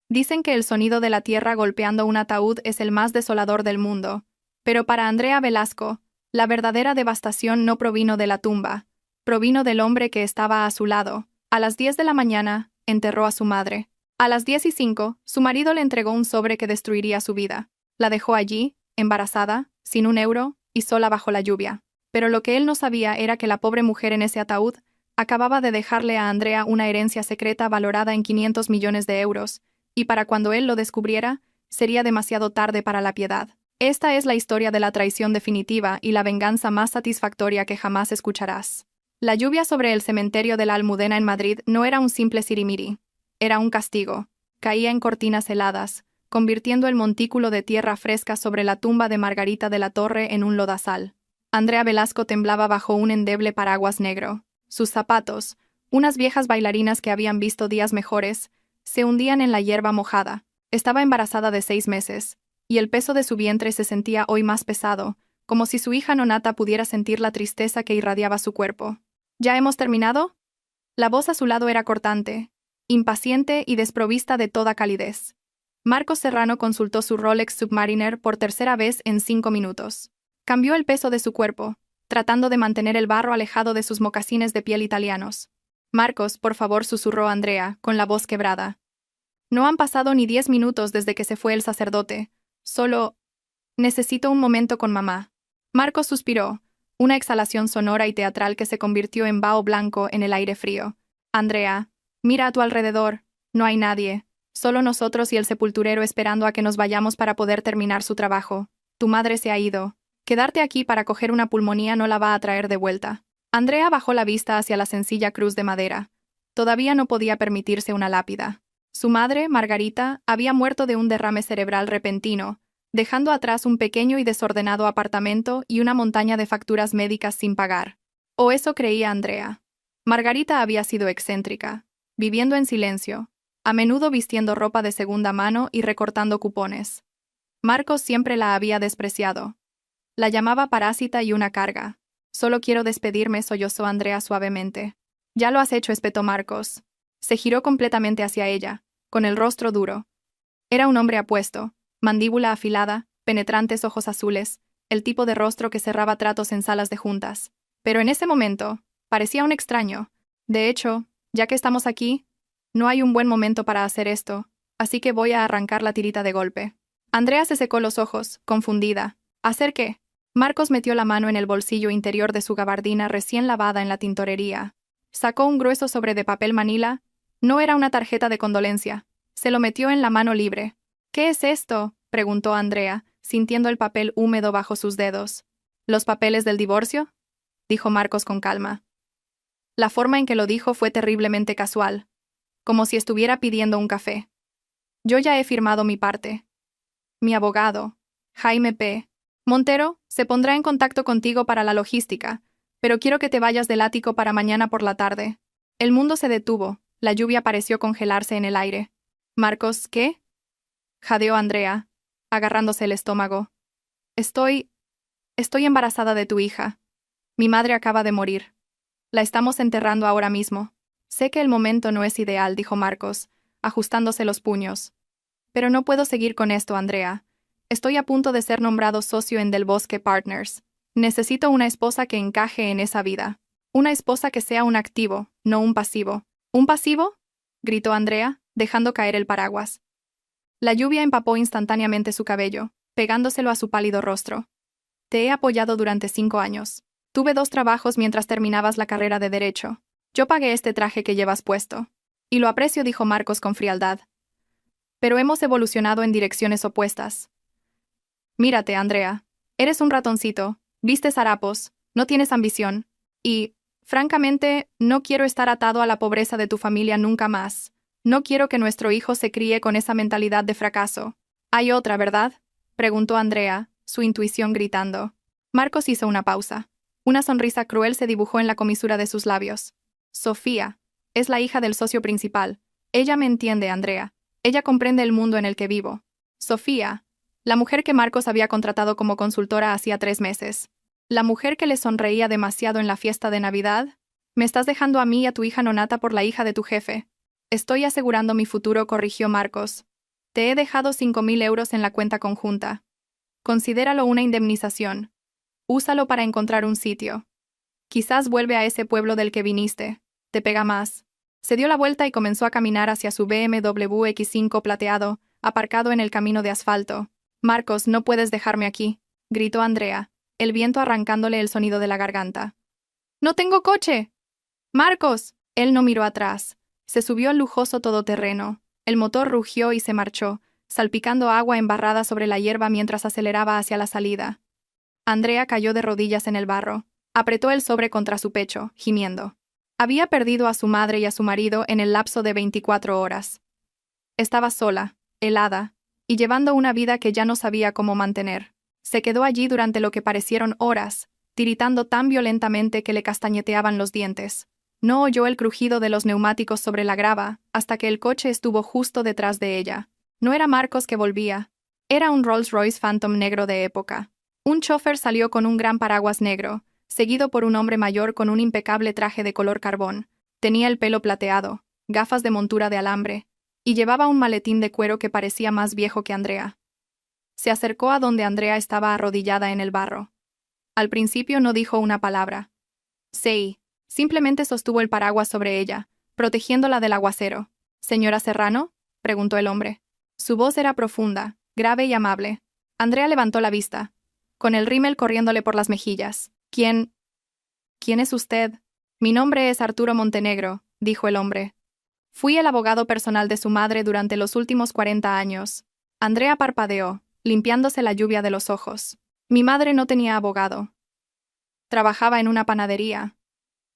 Dicen que el sonido de la tierra golpeando un ataúd es el más desolador del mundo. Pero para Andrea Velasco, la verdadera devastación no provino de la tumba, provino del hombre que estaba a su lado. A las 10 de la mañana, enterró a su madre. A las 10:05, su marido le entregó un sobre que destruiría su vida. La dejó allí, embarazada, sin un euro, y sola bajo la lluvia. Pero lo que él no sabía era que la pobre mujer en ese ataúd acababa de dejarle a Andrea una herencia secreta valorada en 500 millones de euros, y para cuando él lo descubriera, sería demasiado tarde para la piedad. Esta es la historia de la traición definitiva y la venganza más satisfactoria que jamás escucharás. La lluvia sobre el cementerio de la Almudena en Madrid no era un simple sirimiri. Era un castigo. Caía en cortinas heladas, convirtiendo el montículo de tierra fresca sobre la tumba de Margarita de la Torre en un lodazal. Andrea Velasco temblaba bajo un endeble paraguas negro. Sus zapatos, unas viejas bailarinas que habían visto días mejores, se hundían en la hierba mojada. Estaba embarazada de 6 meses, y el peso de su vientre se sentía hoy más pesado, como si su hija nonata pudiera sentir la tristeza que irradiaba su cuerpo. ¿Ya hemos terminado? La voz a su lado era cortante, impaciente y desprovista de toda calidez. Marcos Serrano consultó su Rolex Submariner por tercera vez en 5 minutos. Cambió el peso de su cuerpo, tratando de mantener el barro alejado de sus mocasines de piel italianos. Marcos, por favor, susurró Andrea, con la voz quebrada. No han pasado ni 10 minutos desde que se fue el sacerdote. Solo... necesito un momento con mamá. Marcos suspiró, una exhalación sonora y teatral que se convirtió en vaho blanco en el aire frío. Andrea, mira a tu alrededor. No hay nadie. Solo nosotros y el sepulturero esperando a que nos vayamos para poder terminar su trabajo. Tu madre se ha ido. Quedarte aquí para coger una pulmonía no la va a traer de vuelta. Andrea bajó la vista hacia la sencilla cruz de madera. Todavía no podía permitirse una lápida. Su madre, Margarita, había muerto de un derrame cerebral repentino, dejando atrás un pequeño y desordenado apartamento y una montaña de facturas médicas sin pagar. O eso creía Andrea. Margarita había sido excéntrica, viviendo en silencio, a menudo vistiendo ropa de segunda mano y recortando cupones. Marcos siempre la había despreciado. La llamaba parásita y una carga. Solo quiero despedirme, sollozó Andrea suavemente. Ya lo has hecho, espetó Marcos. Se giró completamente hacia ella, con el rostro duro. Era un hombre apuesto, mandíbula afilada, penetrantes ojos azules, el tipo de rostro que cerraba tratos en salas de juntas. Pero en ese momento, parecía un extraño. De hecho, ya que estamos aquí, no hay un buen momento para hacer esto, así que voy a arrancar la tirita de golpe. Andrea se secó los ojos, confundida. ¿Hacer qué? Marcos metió la mano en el bolsillo interior de su gabardina recién lavada en la tintorería. Sacó un grueso sobre de papel manila. No era una tarjeta de condolencia. Se lo metió en la mano libre. ¿Qué es esto?, preguntó Andrea, sintiendo el papel húmedo bajo sus dedos. ¿Los papeles del divorcio?, dijo Marcos con calma. La forma en que lo dijo fue terriblemente casual, como si estuviera pidiendo un café. Yo ya he firmado mi parte. Mi abogado, Jaime P. Montero, se pondrá en contacto contigo para la logística, pero quiero que te vayas del ático para mañana por la tarde. El mundo se detuvo, la lluvia pareció congelarse en el aire. Marcos, ¿qué?, jadeó Andrea, agarrándose el estómago. Estoy embarazada de tu hija. Mi madre acaba de morir. La estamos enterrando ahora mismo. Sé que el momento no es ideal, dijo Marcos, ajustándose los puños. Pero no puedo seguir con esto, Andrea. Estoy a punto de ser nombrado socio en Del Bosque Partners. Necesito una esposa que encaje en esa vida. Una esposa que sea un activo, no un pasivo. ¿Un pasivo?, gritó Andrea, dejando caer el paraguas. La lluvia empapó instantáneamente su cabello, pegándoselo a su pálido rostro. Te he apoyado durante 5 años. Tuve 2 trabajos mientras terminabas la carrera de Derecho. Yo pagué este traje que llevas puesto. Y lo aprecio, dijo Marcos con frialdad. Pero hemos evolucionado en direcciones opuestas. Mírate, Andrea. Eres un ratoncito, vistes harapos, no tienes ambición. Y, francamente, no quiero estar atado a la pobreza de tu familia nunca más. No quiero que nuestro hijo se críe con esa mentalidad de fracaso. ¿Hay otra, verdad?, preguntó Andrea, su intuición gritando. Marcos hizo una pausa. Una sonrisa cruel se dibujó en la comisura de sus labios. Sofía. Es la hija del socio principal. Ella me entiende, Andrea. Ella comprende el mundo en el que vivo. Sofía. La mujer que Marcos había contratado como consultora hacía 3 meses. La mujer que le sonreía demasiado en la fiesta de Navidad. Me estás dejando a mí y a tu hija nonata por la hija de tu jefe. Estoy asegurando mi futuro, corrigió Marcos, Te he dejado 5.000 euros en la cuenta conjunta. Considéralo una indemnización. Úsalo para encontrar un sitio. Quizás vuelve a ese pueblo del que viniste. Te pega más. Se dio la vuelta y comenzó a caminar hacia su BMW X5 plateado, aparcado en el camino de asfalto. Marcos, no puedes dejarme aquí, gritó Andrea, el viento arrancándole el sonido de la garganta. ¡No tengo coche! ¡Marcos! Él no miró atrás. Se subió al lujoso todoterreno. El motor rugió y se marchó, salpicando agua embarrada sobre la hierba mientras aceleraba hacia la salida. Andrea cayó de rodillas en el barro. Apretó el sobre contra su pecho, gimiendo. Había perdido a su madre y a su marido en el lapso de 24 horas. Estaba sola, helada, y llevando una vida que ya no sabía cómo mantener. Se quedó allí durante lo que parecieron horas, tiritando tan violentamente que le castañeteaban los dientes. No oyó el crujido de los neumáticos sobre la grava hasta que el coche estuvo justo detrás de ella. No era Marcos que volvía. Era un Rolls-Royce Phantom negro de época. Un chofer salió con un gran paraguas negro, seguido por un hombre mayor con un impecable traje de color carbón. Tenía el pelo plateado, gafas de montura de alambre, y llevaba un maletín de cuero que parecía más viejo que Andrea. Se acercó a donde Andrea estaba arrodillada en el barro. Al principio no dijo una palabra. Sí, simplemente sostuvo el paraguas sobre ella, protegiéndola del aguacero. «¿Señora Serrano?», preguntó el hombre. Su voz era profunda, grave y amable. Andrea levantó la vista, con el rímel corriéndole por las mejillas. «¿Quién es usted?» «Mi nombre es Arturo Montenegro», dijo el hombre. «Fui el abogado personal de su madre durante los últimos 40 años». Andrea parpadeó, limpiándose la lluvia de los ojos. «Mi madre no tenía abogado. Trabajaba en una panadería.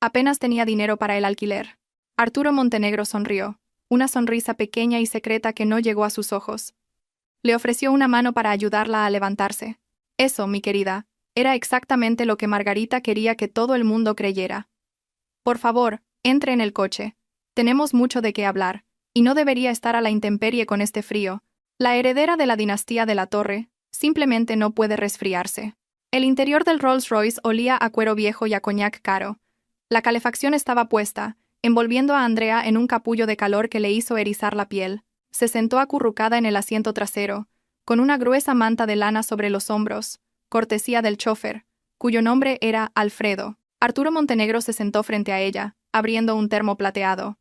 Apenas tenía dinero para el alquiler». Arturo Montenegro sonrió, una sonrisa pequeña y secreta que no llegó a sus ojos. Le ofreció una mano para ayudarla a levantarse. «Eso, mi querida, era exactamente lo que Margarita quería que todo el mundo creyera. Por favor, entre en el coche. Tenemos mucho de qué hablar, y no debería estar a la intemperie con este frío. La heredera de la dinastía de la Torre simplemente no puede resfriarse». El interior del Rolls Royce olía a cuero viejo y a coñac caro. La calefacción estaba puesta, envolviendo a Andrea en un capullo de calor que le hizo erizar la piel. Se sentó acurrucada en el asiento trasero, con una gruesa manta de lana sobre los hombros, cortesía del chofer, cuyo nombre era Alfredo. Arturo Montenegro se sentó frente a ella, abriendo un termo plateado.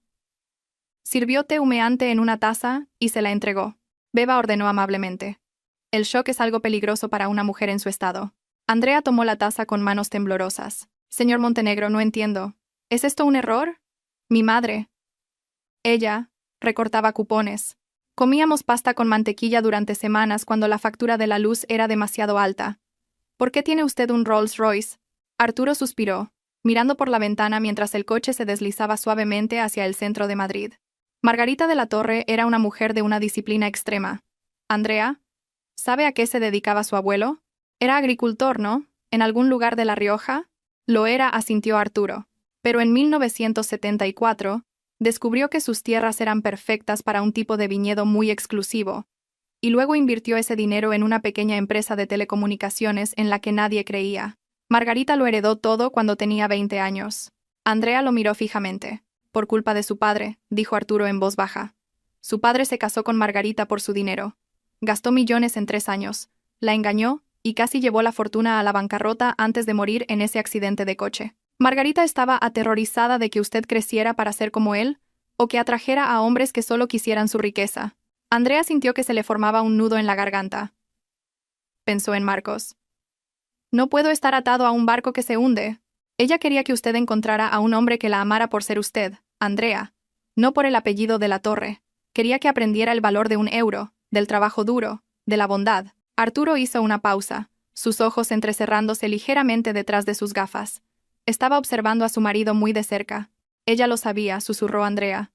Sirvió té humeante en una taza y se la entregó. «Beba», ordenó amablemente. «El shock es algo peligroso para una mujer en su estado». Andrea tomó la taza con manos temblorosas. «Señor Montenegro, no entiendo. ¿Es esto un error?» «Mi madre». Ella recortaba cupones. Comíamos pasta con mantequilla durante semanas cuando la factura de la luz era demasiado alta. «¿Por qué tiene usted un Rolls Royce?» Arturo suspiró, mirando por la ventana mientras el coche se deslizaba suavemente hacia el centro de Madrid. Margarita de la Torre era una mujer de una disciplina extrema. «Andrea, ¿sabe a qué se dedicaba su abuelo? Era agricultor, ¿no? ¿En algún lugar de La Rioja?» «Lo era», asintió Arturo. «Pero en 1974 descubrió que sus tierras eran perfectas para un tipo de viñedo muy exclusivo, y luego invirtió ese dinero en una pequeña empresa de telecomunicaciones en la que nadie creía. Margarita lo heredó todo cuando tenía 20 años». Andrea lo miró fijamente. «Por culpa de su padre», dijo Arturo en voz baja. «Su padre se casó con Margarita por su dinero. Gastó millones en 3 años. La engañó y casi llevó la fortuna a la bancarrota antes de morir en ese accidente de coche. Margarita estaba aterrorizada de que usted creciera para ser como él, o que atrajera a hombres que solo quisieran su riqueza». Andrea sintió que se le formaba un nudo en la garganta. Pensó en Marcos. «No puedo estar atado a un barco que se hunde». Ella quería que usted encontrara a un hombre que la amara por ser usted, Andrea, no por el apellido de la Torre. Quería que aprendiera el valor de un euro, del trabajo duro, de la bondad. Arturo hizo una pausa, sus ojos entrecerrándose ligeramente detrás de sus gafas. Estaba observando a su marido muy de cerca. «Ella lo sabía», susurró Andrea.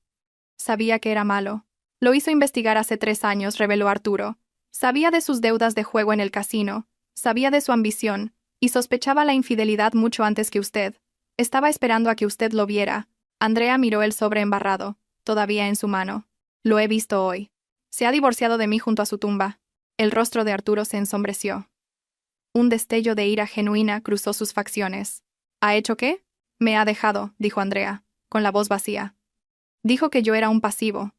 «Sabía que era malo. Lo hizo investigar hace 3 años», reveló Arturo. «Sabía de sus deudas de juego en el casino, sabía de su ambición, y sospechaba la infidelidad mucho antes que usted. Estaba esperando a que usted lo viera». Andrea miró el sobre embarrado, todavía en su mano. «Lo he visto hoy. Se ha divorciado de mí junto a su tumba». El rostro de Arturo se ensombreció. Un destello de ira genuina cruzó sus facciones. «¿Ha hecho qué?» «Me ha dejado», dijo Andrea, con la voz vacía. «Dijo que yo era un pasivo».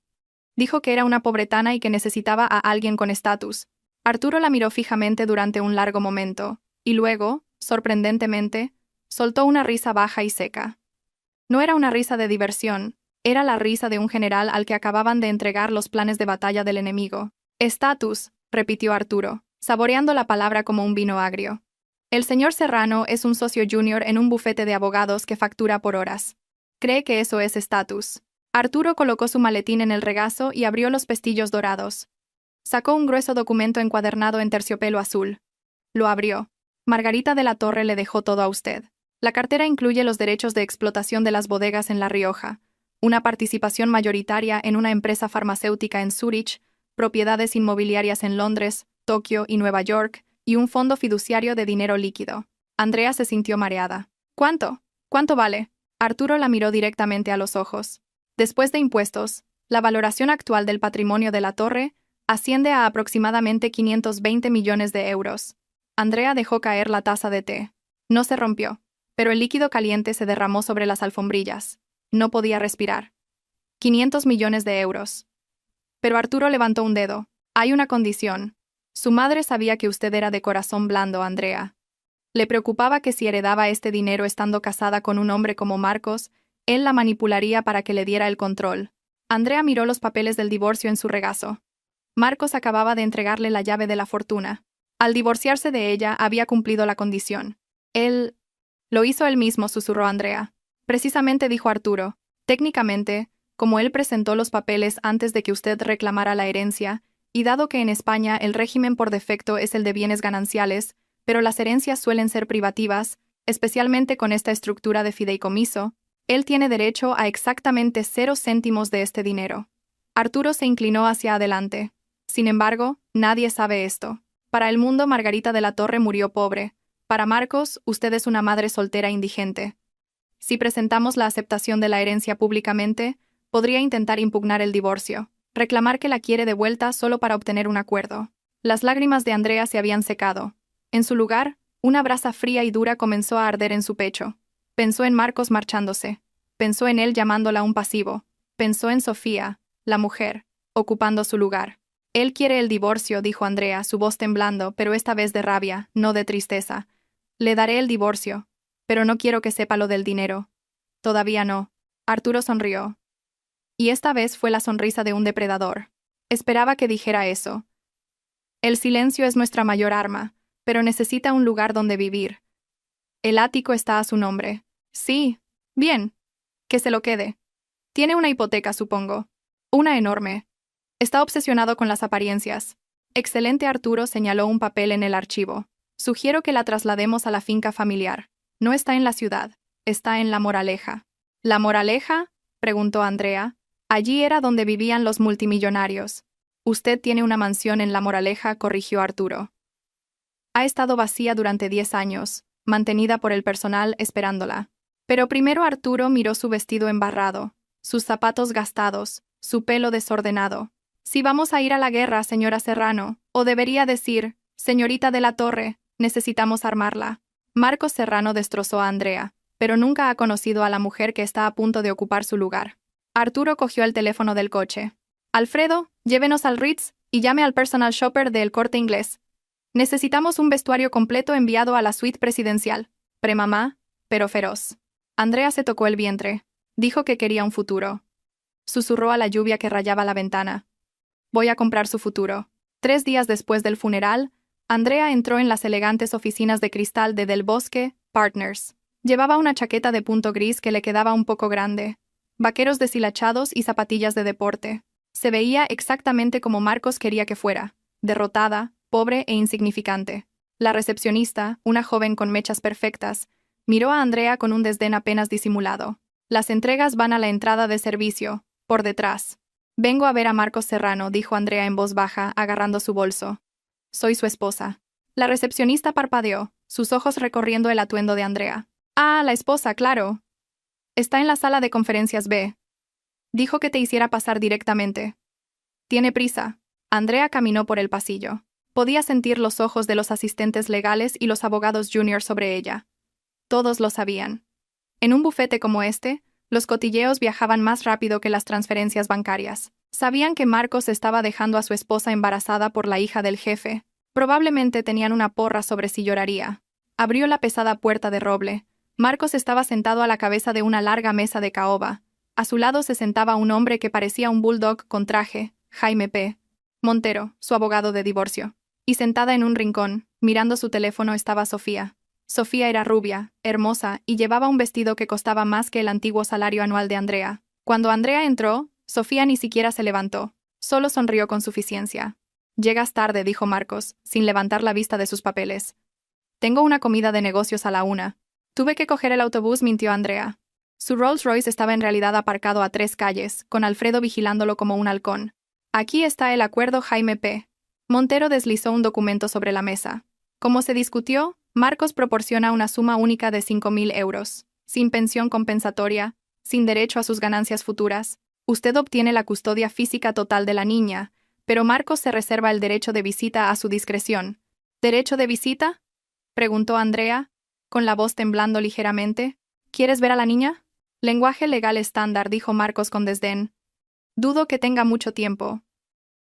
Dijo que era una pobretana y que necesitaba a alguien con estatus. Arturo la miró fijamente durante un largo momento, y luego, sorprendentemente, soltó una risa baja y seca. No era una risa de diversión, era la risa de un general al que acababan de entregar los planes de batalla del enemigo. Estatus, repitió Arturo, saboreando la palabra como un vino agrio. El señor Serrano es un socio junior en un bufete de abogados que factura por horas. Cree que eso es estatus. Arturo colocó su maletín en el regazo y abrió los pestillos dorados. Sacó un grueso documento encuadernado en terciopelo azul. Lo abrió. Margarita de la Torre le dejó todo a usted. La cartera incluye los derechos de explotación de las bodegas en La Rioja, una participación mayoritaria en una empresa farmacéutica en Zúrich, propiedades inmobiliarias en Londres, Tokio y Nueva York, y un fondo fiduciario de dinero líquido. Andrea se sintió mareada. ¿Cuánto? ¿Cuánto vale? Arturo la miró directamente a los ojos. Después de impuestos, la valoración actual del patrimonio de la torre asciende a aproximadamente 520 millones de euros. Andrea dejó caer la taza de té. No se rompió, pero el líquido caliente se derramó sobre las alfombrillas. No podía respirar. 500 millones de euros. Pero Arturo levantó un dedo. Hay una condición. Su madre sabía que usted era de corazón blando, Andrea. Le preocupaba que si heredaba este dinero estando casada con un hombre como Marcos, él la manipularía para que le diera el control. Andrea miró los papeles del divorcio en su regazo. Marcos acababa de entregarle la llave de la fortuna. Al divorciarse de ella, había cumplido la condición. Él... Lo hizo él mismo, susurró Andrea. Precisamente, dijo Arturo. Técnicamente, como él presentó los papeles antes de que usted reclamara la herencia, y dado que en España el régimen por defecto es el de bienes gananciales, pero las herencias suelen ser privativas, especialmente con esta estructura de fideicomiso, él tiene derecho a exactamente 0 céntimos de este dinero. Arturo se inclinó hacia adelante. Sin embargo, nadie sabe esto. Para el mundo, Margarita de la Torre murió pobre. Para Marcos, usted es una madre soltera indigente. Si presentamos la aceptación de la herencia públicamente, podría intentar impugnar el divorcio, reclamar que la quiere de vuelta solo para obtener un acuerdo. Las lágrimas de Andrea se habían secado. En su lugar, una brasa fría y dura comenzó a arder en su pecho. Pensó en Marcos marchándose. Pensó en él llamándola un pasivo. Pensó en Sofía, la mujer, ocupando su lugar. Él quiere el divorcio, dijo Andrea, su voz temblando, pero esta vez de rabia, no de tristeza. Le daré el divorcio, pero no quiero que sepa lo del dinero. Todavía no. Arturo sonrió. Y esta vez fue la sonrisa de un depredador. Esperaba que dijera eso. El silencio es nuestra mayor arma, pero necesita un lugar donde vivir. El ático está a su nombre. Sí. Bien. Que se lo quede. Tiene una hipoteca, supongo. Una enorme. Está obsesionado con las apariencias. Excelente, Arturo señaló un papel en el archivo. Sugiero que la traslademos a la finca familiar. No está en la ciudad, está en La Moraleja. ¿La Moraleja?, preguntó Andrea. Allí era donde vivían los multimillonarios. Usted tiene una mansión en La Moraleja, corrigió Arturo. Ha estado vacía durante 10 años, mantenida por el personal esperándola. Pero primero Arturo miró su vestido embarrado, sus zapatos gastados, su pelo desordenado. Si vamos a ir a la guerra, señora Serrano, o debería decir, señorita de la Torre, necesitamos armarla. Marcos Serrano destrozó a Andrea, pero nunca ha conocido a la mujer que está a punto de ocupar su lugar. Arturo cogió el teléfono del coche. Alfredo, llévenos al Ritz y llame al personal shopper del Corte Inglés. Necesitamos un vestuario completo enviado a la suite presidencial. Premamá, pero feroz. Andrea se tocó el vientre. Dijo que quería un futuro. Susurró a la lluvia que rayaba la ventana. Voy a comprar su futuro. 3 días después del funeral, Andrea entró en las elegantes oficinas de cristal de Del Bosque Partners. Llevaba una chaqueta de punto gris que le quedaba un poco grande, vaqueros deshilachados y zapatillas de deporte. Se veía exactamente como Marcos quería que fuera, derrotada, pobre e insignificante. La recepcionista, una joven con mechas perfectas, miró a Andrea con un desdén apenas disimulado. Las entregas van a la entrada de servicio, por detrás. Vengo a ver a Marcos Serrano, dijo Andrea en voz baja, agarrando su bolso. Soy su esposa. La recepcionista parpadeó, sus ojos recorriendo el atuendo de Andrea. Ah, la esposa, claro. Está en la sala de conferencias B. Dijo que te hiciera pasar directamente. Tiene prisa. Andrea caminó por el pasillo. Podía sentir los ojos de los asistentes legales y los abogados junior sobre ella. Todos lo sabían. En un bufete como este, los cotilleos viajaban más rápido que las transferencias bancarias. Sabían que Marcos estaba dejando a su esposa embarazada por la hija del jefe. Probablemente tenían una porra sobre si lloraría. Abrió la pesada puerta de roble. Marcos estaba sentado a la cabeza de una larga mesa de caoba. A su lado se sentaba un hombre que parecía un bulldog con traje, Jaime P. Montero, su abogado de divorcio. Y sentada en un rincón, mirando su teléfono, estaba Sofía. Sofía era rubia, hermosa, y llevaba un vestido que costaba más que el antiguo salario anual de Andrea. Cuando Andrea entró, Sofía ni siquiera se levantó. Solo sonrió con suficiencia. «Llegas tarde», dijo Marcos, sin levantar la vista de sus papeles. «Tengo una comida de negocios a la 1. Tuve que coger el autobús», mintió Andrea. Su Rolls Royce estaba en realidad aparcado a 3 calles, con Alfredo vigilándolo como un halcón. «Aquí está el acuerdo, Jaime P». Montero deslizó un documento sobre la mesa. Como se discutió, Marcos proporciona una suma única de 5.000 euros, sin pensión compensatoria, sin derecho a sus ganancias futuras. Usted obtiene la custodia física total de la niña, pero Marcos se reserva el derecho de visita a su discreción. ¿Derecho de visita?, preguntó Andrea, con la voz temblando ligeramente. ¿Quieres ver a la niña? Lenguaje legal estándar, dijo Marcos con desdén. Dudo que tenga mucho tiempo.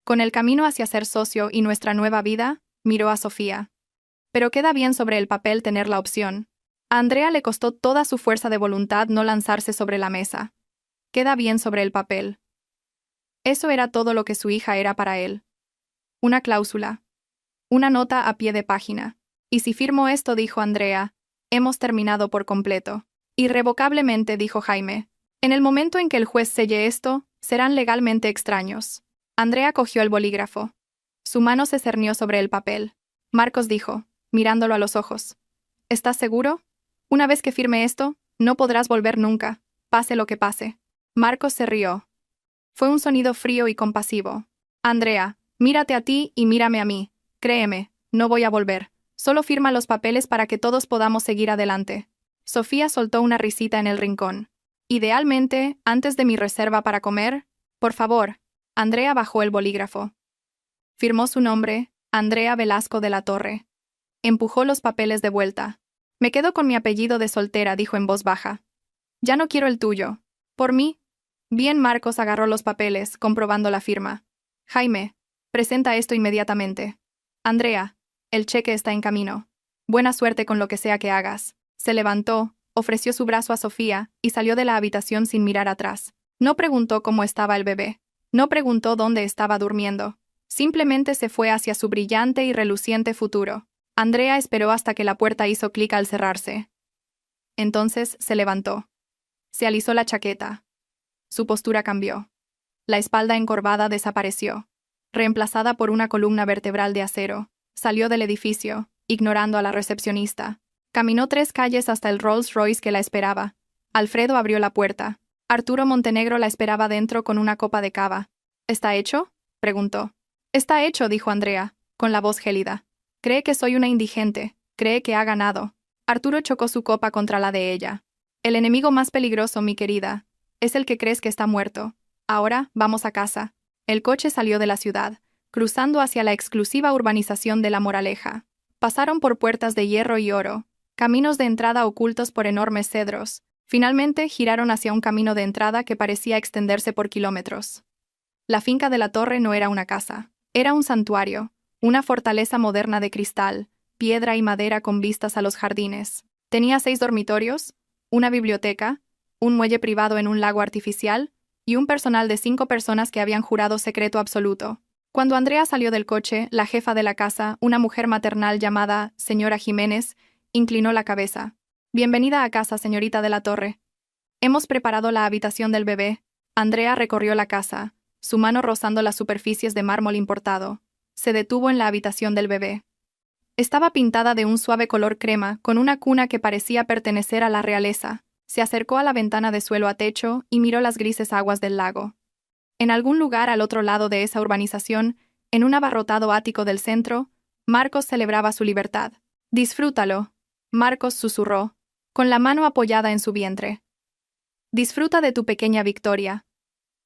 Con el camino hacia ser socio y nuestra nueva vida, miró a Sofía. Pero queda bien sobre el papel tener la opción. A Andrea le costó toda su fuerza de voluntad no lanzarse sobre la mesa. Queda bien sobre el papel. Eso era todo lo que su hija era para él. Una cláusula. Una nota a pie de página. Y si firmo esto, dijo Andrea, hemos terminado por completo. Irrevocablemente, dijo Jaime. En el momento en que el juez selle esto, serán legalmente extraños. Andrea cogió el bolígrafo. Su mano se cernió sobre el papel. Marcos dijo, mirándolo a los ojos. ¿Estás seguro? Una vez que firme esto, no podrás volver nunca, pase lo que pase. Marcos se rió. Fue un sonido frío y compasivo. Andrea, mírate a ti y mírame a mí. Créeme, no voy a volver. Solo firma los papeles para que todos podamos seguir adelante. Sofía soltó una risita en el rincón. Idealmente, antes de mi reserva para comer, por favor. Andrea bajó el bolígrafo. Firmó su nombre, Andrea Velasco de la Torre. Empujó los papeles de vuelta. Me quedo con mi apellido de soltera, dijo en voz baja. Ya no quiero el tuyo. ¿Por mí? Bien, Marcos agarró los papeles, comprobando la firma. Jaime, presenta esto inmediatamente. Andrea, el cheque está en camino. Buena suerte con lo que sea que hagas. Se levantó, ofreció su brazo a Sofía y salió de la habitación sin mirar atrás. No preguntó cómo estaba el bebé. No preguntó dónde estaba durmiendo. Simplemente se fue hacia su brillante y reluciente futuro. Andrea esperó hasta que la puerta hizo clic al cerrarse. Entonces se levantó. Se alisó la chaqueta. Su postura cambió. La espalda encorvada desapareció, reemplazada por una columna vertebral de acero. Salió del edificio, ignorando a la recepcionista. Caminó 3 calles hasta el Rolls Royce que la esperaba. Alfredo abrió la puerta. Arturo Montenegro la esperaba dentro con una copa de cava. ¿Está hecho?, preguntó. Está hecho, dijo Andrea, con la voz gélida. Cree que soy una indigente, cree que ha ganado. Arturo chocó su copa contra la de ella. El enemigo más peligroso, mi querida, es el que crees que está muerto. Ahora, vamos a casa. El coche salió de la ciudad, cruzando hacia la exclusiva urbanización de La Moraleja. Pasaron por puertas de hierro y oro, caminos de entrada ocultos por enormes cedros. Finalmente, giraron hacia un camino de entrada que parecía extenderse por kilómetros. La finca de la Torre no era una casa. Era un santuario, una fortaleza moderna de cristal, piedra y madera con vistas a los jardines. Tenía 6 dormitorios, una biblioteca, un muelle privado en un lago artificial y un personal de 5 personas que habían jurado secreto absoluto. Cuando Andrea salió del coche, la jefa de la casa, una mujer maternal llamada señora Jiménez, inclinó la cabeza. Bienvenida a casa, señorita de la Torre. Hemos preparado la habitación del bebé. Andrea recorrió la casa, su mano rozando las superficies de mármol importado. Se detuvo en la habitación del bebé. Estaba pintada de un suave color crema, con una cuna que parecía pertenecer a la realeza. Se acercó a la ventana de suelo a techo y miró las grises aguas del lago. En algún lugar al otro lado de esa urbanización, en un abarrotado ático del centro, Marcos celebraba su libertad. «Disfrútalo», Marcos susurró, con la mano apoyada en su vientre. «Disfruta de tu pequeña victoria.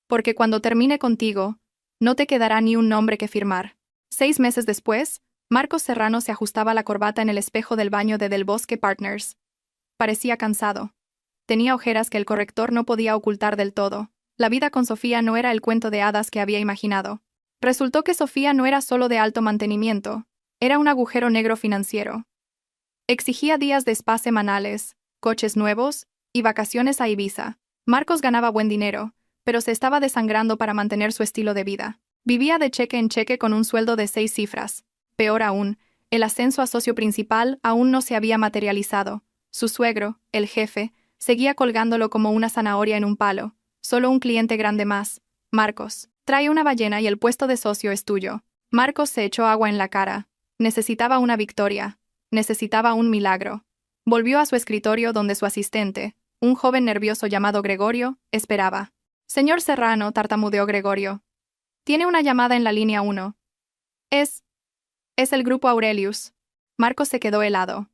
Porque cuando termine contigo, no te quedará ni un nombre que firmar». 6 meses después, Marcos Serrano se ajustaba la corbata en el espejo del baño de Del Bosque Partners. Parecía cansado. Tenía ojeras que el corrector no podía ocultar del todo. La vida con Sofía no era el cuento de hadas que había imaginado. Resultó que Sofía no era solo de alto mantenimiento, era un agujero negro financiero. Exigía días de spa semanales, coches nuevos y vacaciones a Ibiza. Marcos ganaba buen dinero, pero se estaba desangrando para mantener su estilo de vida. Vivía de cheque en cheque con un sueldo de 6 cifras. Peor aún, el ascenso a socio principal aún no se había materializado. Su suegro, el jefe, seguía colgándolo como una zanahoria en un palo. Solo un cliente grande más. Marcos, trae una ballena y el puesto de socio es tuyo. Marcos se echó agua en la cara. Necesitaba una victoria. Necesitaba un milagro. Volvió a su escritorio donde su asistente, un joven nervioso llamado Gregorio, esperaba. Señor Serrano, tartamudeó Gregorio. Tiene una llamada en la línea 1. Es el Grupo Aurelius. Marcos se quedó helado.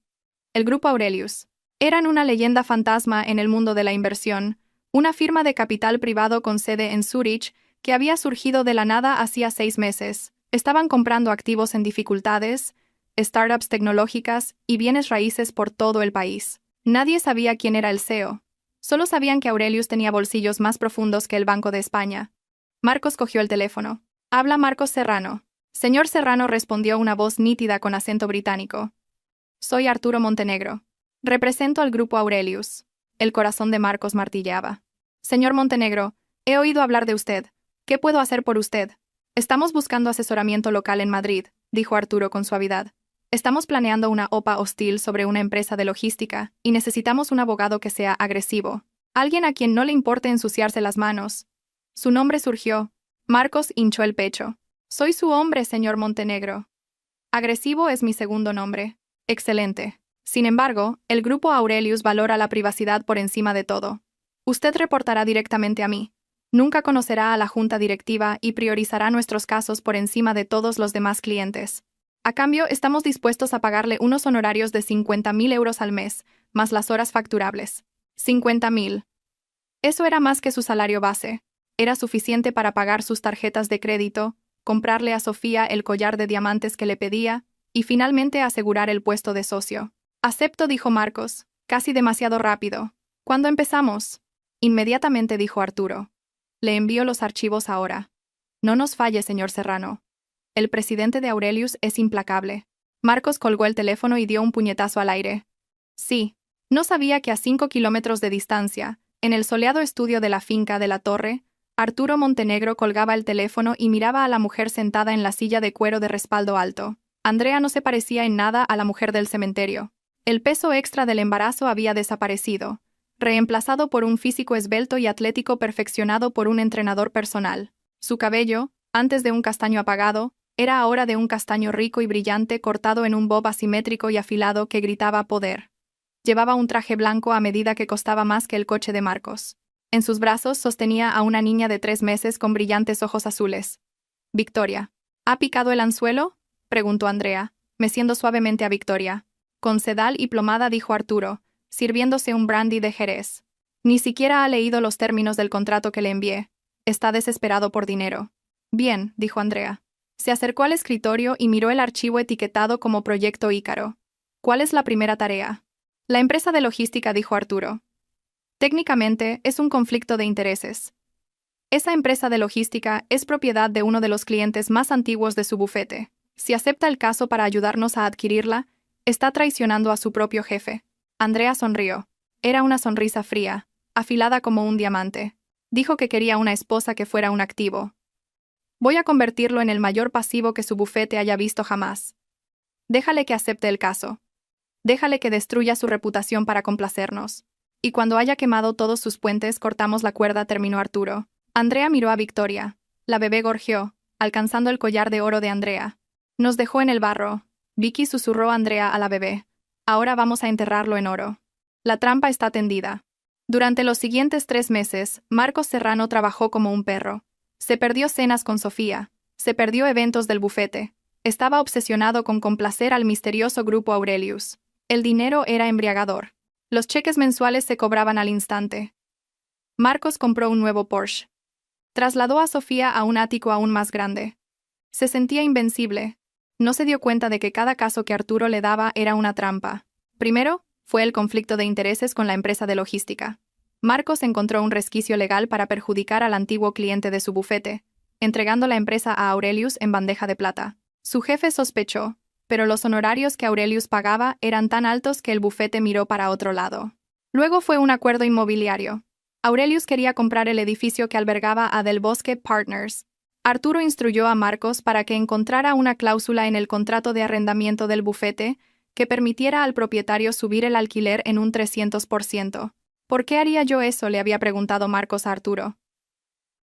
El Grupo Aurelius. Eran una leyenda fantasma en el mundo de la inversión, una firma de capital privado con sede en Zúrich que había surgido de la nada hacía 6 meses. Estaban comprando activos en dificultades, startups tecnológicas y bienes raíces por todo el país. Nadie sabía quién era el CEO. Solo sabían que Aurelius tenía bolsillos más profundos que el Banco de España. Marcos cogió el teléfono. Habla Marcos Serrano. Señor Serrano, respondió una voz nítida con acento británico. Soy Arturo Montenegro. Represento al Grupo Aurelius. El corazón de Marcos martilleaba. Señor Montenegro, he oído hablar de usted. ¿Qué puedo hacer por usted? Estamos buscando asesoramiento local en Madrid, dijo Arturo con suavidad. Estamos planeando una OPA hostil sobre una empresa de logística y necesitamos un abogado que sea agresivo. Alguien a quien no le importe ensuciarse las manos. Su nombre surgió. Marcos hinchó el pecho. Soy su hombre, señor Montenegro. Agresivo es mi segundo nombre. Excelente. Sin embargo, el Grupo Aurelius valora la privacidad por encima de todo. Usted reportará directamente a mí. Nunca conocerá a la junta directiva y priorizará nuestros casos por encima de todos los demás clientes. A cambio, estamos dispuestos a pagarle unos honorarios de 50.000 euros al mes, más las horas facturables. 50.000. Eso era más que su salario base. Era suficiente para pagar sus tarjetas de crédito, comprarle a Sofía el collar de diamantes que le pedía y finalmente asegurar el puesto de socio. Acepto, dijo Marcos, casi demasiado rápido. ¿Cuándo empezamos? Inmediatamente, dijo Arturo. Le envío los archivos ahora. No nos falle, señor Serrano. El presidente de Aurelius es implacable. Marcos colgó el teléfono y dio un puñetazo al aire. Sí. No sabía que a 5 kilómetros de distancia, en el soleado estudio de la finca de la Torre, Arturo Montenegro colgaba el teléfono y miraba a la mujer sentada en la silla de cuero de respaldo alto. Andrea no se parecía en nada a la mujer del cementerio. El peso extra del embarazo había desaparecido, reemplazado por un físico esbelto y atlético perfeccionado por un entrenador personal. Su cabello, antes de un castaño apagado, era ahora de un castaño rico y brillante cortado en un bob asimétrico y afilado que gritaba poder. Llevaba un traje blanco a medida que costaba más que el coche de Marcos. En sus brazos sostenía a una niña de 3 meses con brillantes ojos azules. Victoria. ¿Ha picado el anzuelo?, preguntó Andrea, meciendo suavemente a Victoria. Con sedal y plomada, dijo Arturo, sirviéndose un brandy de Jerez. Ni siquiera ha leído los términos del contrato que le envié. Está desesperado por dinero. Bien, dijo Andrea. Se acercó al escritorio y miró el archivo etiquetado como Proyecto Ícaro. ¿Cuál es la primera tarea? La empresa de logística, dijo Arturo. Técnicamente, es un conflicto de intereses. Esa empresa de logística es propiedad de uno de los clientes más antiguos de su bufete. Si acepta el caso para ayudarnos a adquirirla, está traicionando a su propio jefe. Andrea sonrió. Era una sonrisa fría, afilada como un diamante. Dijo que quería una esposa que fuera un activo. Voy a convertirlo en el mayor pasivo que su bufete haya visto jamás. Déjale que acepte el caso. Déjale que destruya su reputación para complacernos. Y cuando haya quemado todos sus puentes, cortamos la cuerda, terminó Arturo. Andrea miró a Victoria. La bebé gorjeó, alcanzando el collar de oro de Andrea. Nos dejó en el barro. Vicky, susurró Andrea a la bebé. Ahora vamos a enterrarlo en oro. La trampa está tendida. Durante los siguientes 3 meses, Marcos Serrano trabajó como un perro. Se perdió cenas con Sofía. Se perdió eventos del bufete. Estaba obsesionado con complacer al misterioso Grupo Aurelius. El dinero era embriagador. Los cheques mensuales se cobraban al instante. Marcos compró un nuevo Porsche. Trasladó a Sofía a un ático aún más grande. Se sentía invencible. No se dio cuenta de que cada caso que Arturo le daba era una trampa. Primero, fue el conflicto de intereses con la empresa de logística. Marcos encontró un resquicio legal para perjudicar al antiguo cliente de su bufete, entregando la empresa a Aurelius en bandeja de plata. Su jefe sospechó, pero los honorarios que Aurelius pagaba eran tan altos que el bufete miró para otro lado. Luego fue un acuerdo inmobiliario. Aurelius quería comprar el edificio que albergaba a Del Bosque Partners. Arturo instruyó a Marcos para que encontrara una cláusula en el contrato de arrendamiento del bufete que permitiera al propietario subir el alquiler en un 300%. ¿Por qué haría yo eso?, le había preguntado Marcos a Arturo.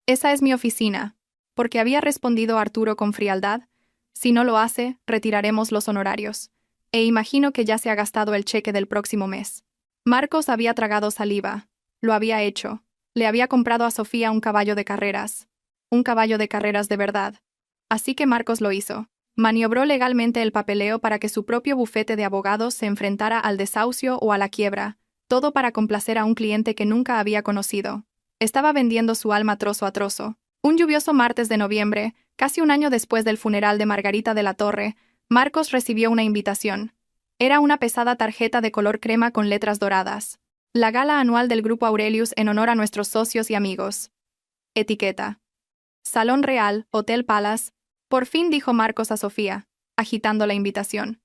Esa es mi oficina. Porque había respondido Arturo con frialdad. Si no lo hace, retiraremos los honorarios. E imagino que ya se ha gastado el cheque del próximo mes. Marcos había tragado saliva. Lo había hecho. Le había comprado a Sofía un caballo de carreras. Un caballo de carreras de verdad. Así que Marcos lo hizo. Maniobró legalmente el papeleo para que su propio bufete de abogados se enfrentara al desahucio o a la quiebra, todo para complacer a un cliente que nunca había conocido. Estaba vendiendo su alma trozo a trozo. Un lluvioso martes de noviembre, casi un año después del funeral de Margarita de la Torre, Marcos recibió una invitación. Era una pesada tarjeta de color crema con letras doradas. La gala anual del Grupo Aurelius en honor a nuestros socios y amigos. Etiqueta. Salón Real, Hotel Palace. Por fin, dijo Marcos a Sofía, agitando la invitación.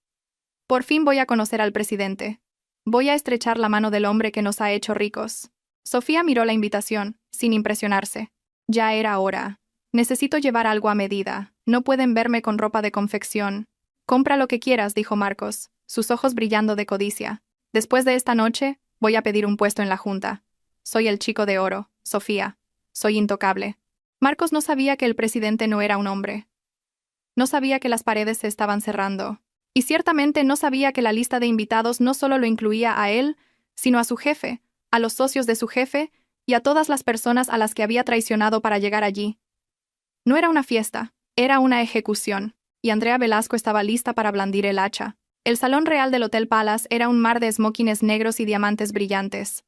Por fin voy a conocer al presidente. Voy a estrechar la mano del hombre que nos ha hecho ricos. Sofía miró la invitación, sin impresionarse. Ya era hora. Necesito llevar algo a medida. No pueden verme con ropa de confección. Compra lo que quieras, dijo Marcos, sus ojos brillando de codicia. Después de esta noche, voy a pedir un puesto en la junta. Soy el chico de oro, Sofía. Soy intocable. Marcos no sabía que el presidente no era un hombre. No sabía que las paredes se estaban cerrando. Y ciertamente no sabía que la lista de invitados no solo lo incluía a él, sino a su jefe, a los socios de su jefe y a todas las personas a las que había traicionado para llegar allí. No era una fiesta, era una ejecución, y Andrea Velasco estaba lista para blandir el hacha. El salón real del Hotel Palace era un mar de smokines negros y diamantes brillantes.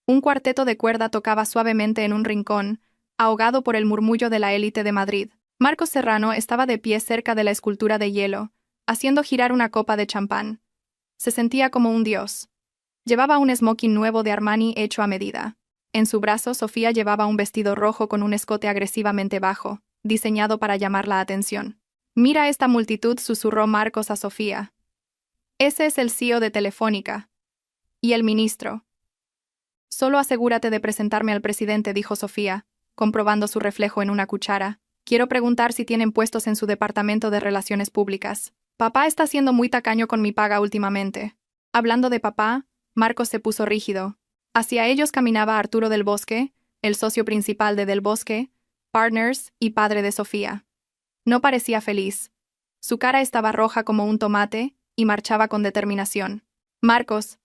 Un cuarteto de cuerda tocaba suavemente en un rincón, ahogado por el murmullo de la élite de Madrid. Marcos Serrano estaba de pie cerca de la escultura de hielo, haciendo girar una copa de champán. Se sentía como un dios. Llevaba un smoking nuevo de Armani hecho a medida. En su brazo, Sofía llevaba un vestido rojo con un escote agresivamente bajo, diseñado para llamar la atención. «Mira esta multitud», susurró Marcos a Sofía. «Ese es el CEO de Telefónica. Y el ministro». «Solo asegúrate de presentarme al presidente», dijo Sofía, comprobando su reflejo en una cuchara. «Quiero preguntar si tienen puestos en su departamento de relaciones públicas. Papá está siendo muy tacaño con mi paga últimamente». Hablando de papá, Marcos se puso rígido. Hacia ellos caminaba Arturo Del Bosque, el socio principal de Del Bosque, Partners y padre de Sofía. No parecía feliz. Su cara estaba roja como un tomate y marchaba con determinación. «Marcos»,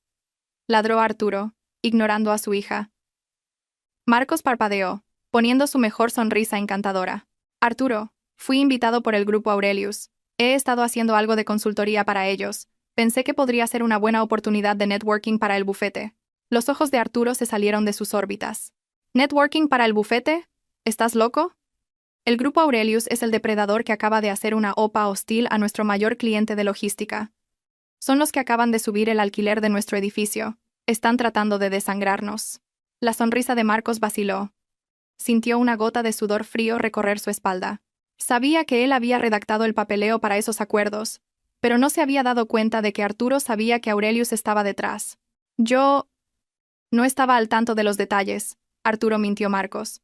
ladró Arturo, ignorando a su hija. Marcos parpadeó, poniendo su mejor sonrisa encantadora. «Arturo, fui invitado por el Grupo Aurelius. He estado haciendo algo de consultoría para ellos. Pensé que podría ser una buena oportunidad de networking para el bufete». Los ojos de Arturo se salieron de sus órbitas. «¿Networking para el bufete? ¿Estás loco? El Grupo Aurelius es el depredador que acaba de hacer una OPA hostil a nuestro mayor cliente de logística. Son los que acaban de subir el alquiler de nuestro edificio. Están tratando de desangrarnos». La sonrisa de Marcos vaciló. Sintió una gota de sudor frío recorrer su espalda. Sabía que él había redactado el papeleo para esos acuerdos, pero no se había dado cuenta de que Arturo sabía que Aurelius estaba detrás. «Yo no estaba al tanto de los detalles», Arturo mintió Marcos.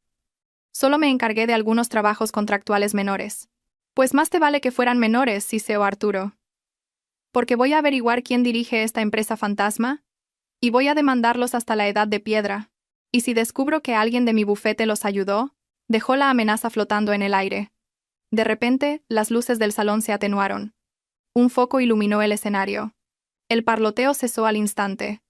«Solo me encargué de algunos trabajos contractuales menores». «Pues más te vale que fueran menores», siseó Arturo. «Porque voy a averiguar quién dirige esta empresa fantasma, y voy a demandarlos hasta la edad de piedra. Y si descubro que alguien de mi bufete los ayudó», dejó la amenaza flotando en el aire. De repente, las luces del salón se atenuaron. Un foco iluminó el escenario. El parloteo cesó al instante.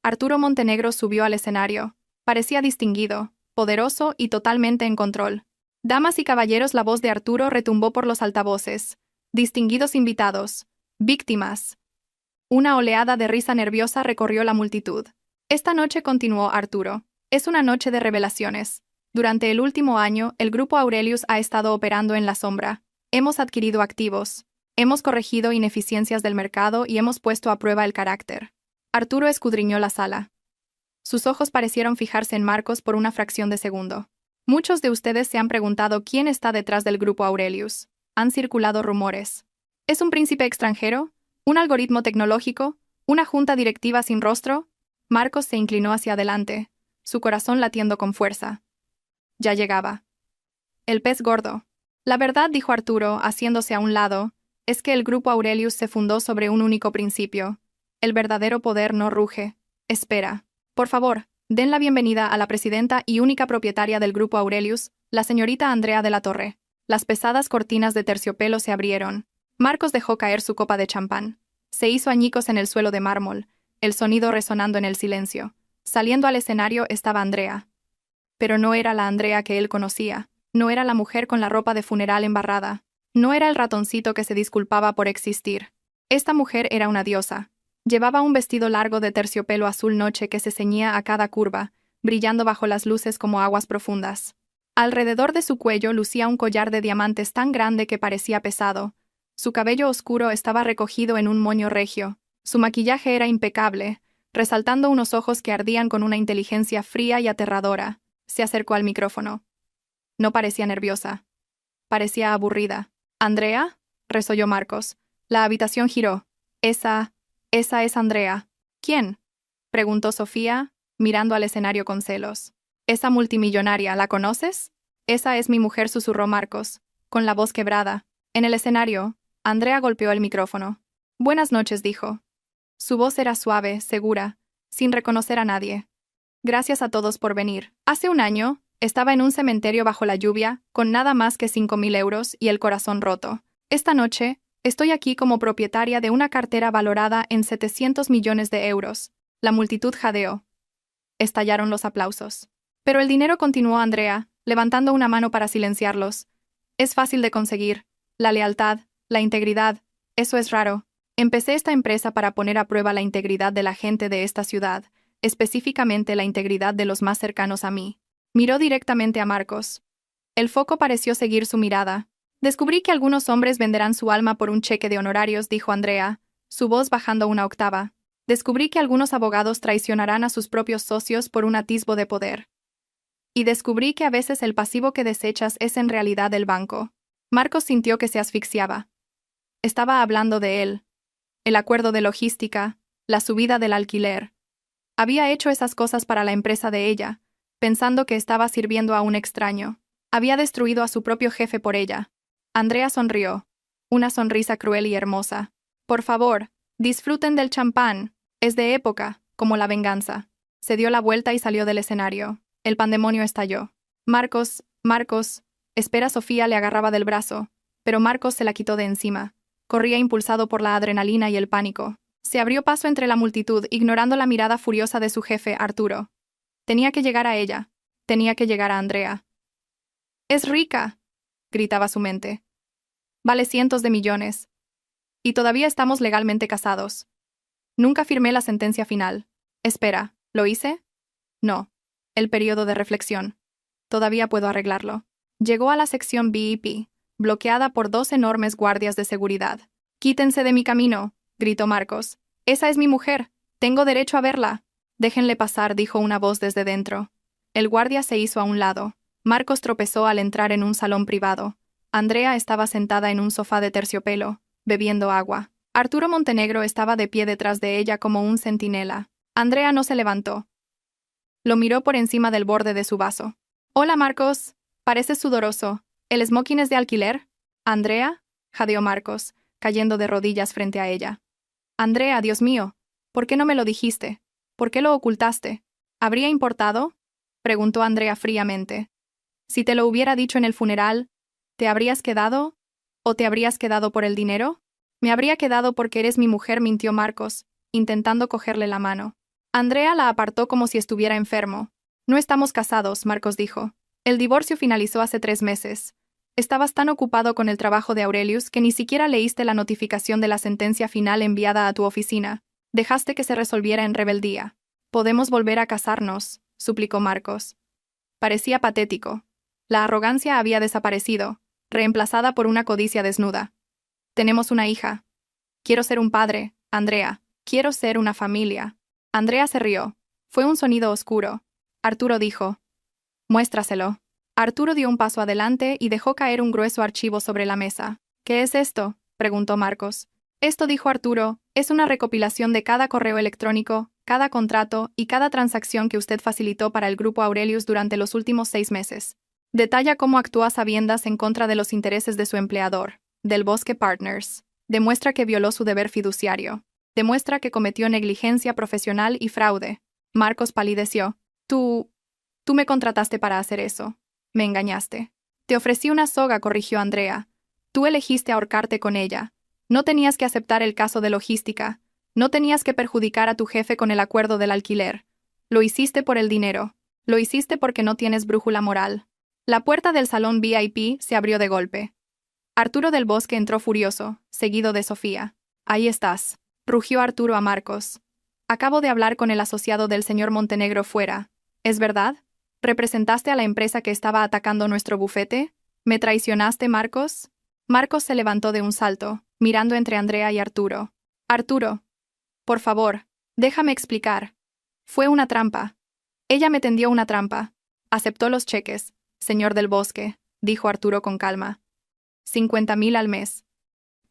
Arturo Montenegro subió al escenario. Parecía distinguido, poderoso y totalmente en control. «Damas y caballeros», la voz de Arturo retumbó por los altavoces. «Distinguidos invitados. Víctimas». Una oleada de risa nerviosa recorrió la multitud. «Esta noche», continuó Arturo, «es una noche de revelaciones. Durante el último año, el Grupo Aurelius ha estado operando en la sombra. Hemos adquirido activos. Hemos corregido ineficiencias del mercado y hemos puesto a prueba el carácter». Arturo escudriñó la sala. Sus ojos parecieron fijarse en Marcos por una fracción de segundo. Muchos de ustedes se han preguntado quién está detrás del grupo Aurelius. Han circulado rumores. ¿Es un príncipe extranjero? ¿Un algoritmo tecnológico? ¿Una junta directiva sin rostro? Marcos se inclinó hacia adelante, su corazón latiendo con fuerza. Ya llegaba. El pez gordo. La verdad, dijo Arturo, haciéndose a un lado, es que el grupo Aurelius se fundó sobre un único principio. El verdadero poder no ruge. Espera. Por favor, den la bienvenida a la presidenta y única propietaria del grupo Aurelius, la señorita Andrea de la Torre. Las pesadas cortinas de terciopelo se abrieron. Marcos dejó caer su copa de champán. Se hizo añicos en el suelo de mármol, el sonido resonando en el silencio. Saliendo al escenario estaba Andrea. Pero no era la Andrea que él conocía. No era la mujer con la ropa de funeral embarrada. No era el ratoncito que se disculpaba por existir. Esta mujer era una diosa. Llevaba un vestido largo de terciopelo azul noche que se ceñía a cada curva, brillando bajo las luces como aguas profundas. Alrededor de su cuello lucía un collar de diamantes tan grande que parecía pesado. Su cabello oscuro estaba recogido en un moño regio. Su maquillaje era impecable, resaltando unos ojos que ardían con una inteligencia fría y aterradora. Se acercó al micrófono. No parecía nerviosa. Parecía aburrida. ¿Andrea?, resolló Marcos. La habitación giró. Esa es Andrea. ¿Quién?, preguntó Sofía, mirando al escenario con celos. Esa multimillonaria, ¿la conoces? Esa es mi mujer, susurró Marcos, con la voz quebrada. En el escenario, Andrea golpeó el micrófono. Buenas noches, dijo. Su voz era suave, segura, sin reconocer a nadie. Gracias a todos por venir. Hace un año, estaba en un cementerio bajo la lluvia, con nada más que 5.000 euros y el corazón roto. Esta noche, estoy aquí como propietaria de una cartera valorada en 700 millones de euros. La multitud jadeó. Estallaron los aplausos. Pero el dinero, continuó Andrea, levantando una mano para silenciarlos. Es fácil de conseguir. La lealtad, la integridad, eso es raro. Empecé esta empresa para poner a prueba la integridad de la gente de esta ciudad, específicamente la integridad de los más cercanos a mí. Miró directamente a Marcos. El foco pareció seguir su mirada. Descubrí que algunos hombres venderán su alma por un cheque de honorarios, dijo Andrea, su voz bajando una octava. Descubrí que algunos abogados traicionarán a sus propios socios por un atisbo de poder. Y descubrí que a veces el pasivo que desechas es en realidad el banco. Marcos sintió que se asfixiaba. Estaba hablando de él. El acuerdo de logística, la subida del alquiler. Había hecho esas cosas para la empresa de ella, pensando que estaba sirviendo a un extraño. Había destruido a su propio jefe por ella. Andrea sonrió. Una sonrisa cruel y hermosa. Por favor, disfruten del champán. Es de época, como la venganza. Se dio la vuelta y salió del escenario. El pandemonio estalló. Marcos. Espera, Sofía le agarraba del brazo, pero Marcos se la quitó de encima. Corría impulsado por la adrenalina y el pánico. Se abrió paso entre la multitud, ignorando la mirada furiosa de su jefe, Arturo. Tenía que llegar a ella. Tenía que llegar a Andrea. «¡Es rica!», gritaba su mente. «Vale cientos de millones. Y todavía estamos legalmente casados. Nunca firmé la sentencia final. Espera, ¿lo hice? No. El periodo de reflexión. Todavía puedo arreglarlo». Llegó a la sección VIP, bloqueada por 2 enormes guardias de seguridad. «¡Quítense de mi camino!», gritó Marcos. «Esa es mi mujer. Tengo derecho a verla». «Déjenle pasar», dijo una voz desde dentro. El guardia se hizo a un lado. Marcos tropezó al entrar en un salón privado. Andrea estaba sentada en un sofá de terciopelo, bebiendo agua. Arturo Montenegro estaba de pie detrás de ella como un centinela. Andrea no se levantó. Lo miró por encima del borde de su vaso. «Hola, Marcos. Pareces sudoroso. ¿El smoking es de alquiler?» «¿Andrea?», jadeó Marcos, cayendo de rodillas frente a ella. «Andrea, Dios mío. ¿Por qué no me lo dijiste? ¿Por qué lo ocultaste? ¿Habría importado?», preguntó Andrea fríamente. «Si te lo hubiera dicho en el funeral, ¿te habrías quedado? ¿O te habrías quedado por el dinero?». «Me habría quedado porque eres mi mujer», mintió Marcos, intentando cogerle la mano. Andrea la apartó como si estuviera enfermo. «No estamos casados», Marcos dijo. «El divorcio finalizó hace 3 meses. Estabas tan ocupado con el trabajo de Aurelius que ni siquiera leíste la notificación de la sentencia final enviada a tu oficina. Dejaste que se resolviera en rebeldía». «Podemos volver a casarnos», suplicó Marcos. Parecía patético. La arrogancia había desaparecido, reemplazada por una codicia desnuda. «Tenemos una hija. Quiero ser un padre, Andrea. Quiero ser una familia». Andrea se rió. Fue un sonido oscuro. Arturo dijo: «Muéstraselo». Arturo dio un paso adelante y dejó caer un grueso archivo sobre la mesa. «¿Qué es esto?», preguntó Marcos. «Esto», dijo Arturo, «es una recopilación de cada correo electrónico, cada contrato y cada transacción que usted facilitó para el Grupo Aurelius durante los últimos 6 meses. Detalla cómo actuó a sabiendas en contra de los intereses de su empleador, Del Bosque Partners. Demuestra que violó su deber fiduciario. Demuestra que cometió negligencia profesional y fraude». Marcos palideció. Tú me contrataste para hacer eso. Me engañaste. Te ofrecí una soga», corrigió Andrea. «Tú elegiste ahorcarte con ella. No tenías que aceptar el caso de logística. No tenías que perjudicar a tu jefe con el acuerdo del alquiler. Lo hiciste por el dinero. Lo hiciste porque no tienes brújula moral». La puerta del salón VIP se abrió de golpe. Arturo del Bosque entró furioso, seguido de Sofía. «Ahí estás», rugió Arturo a Marcos. «Acabo de hablar con el asociado del señor Montenegro fuera. ¿Es verdad? ¿Representaste a la empresa que estaba atacando nuestro bufete? ¿Me traicionaste, Marcos?» Marcos se levantó de un salto, mirando entre Andrea y Arturo. «Arturo, por favor, déjame explicar. Fue una trampa. Ella me tendió una trampa. Aceptó los cheques, señor del Bosque», dijo Arturo con calma. 50.000 al mes.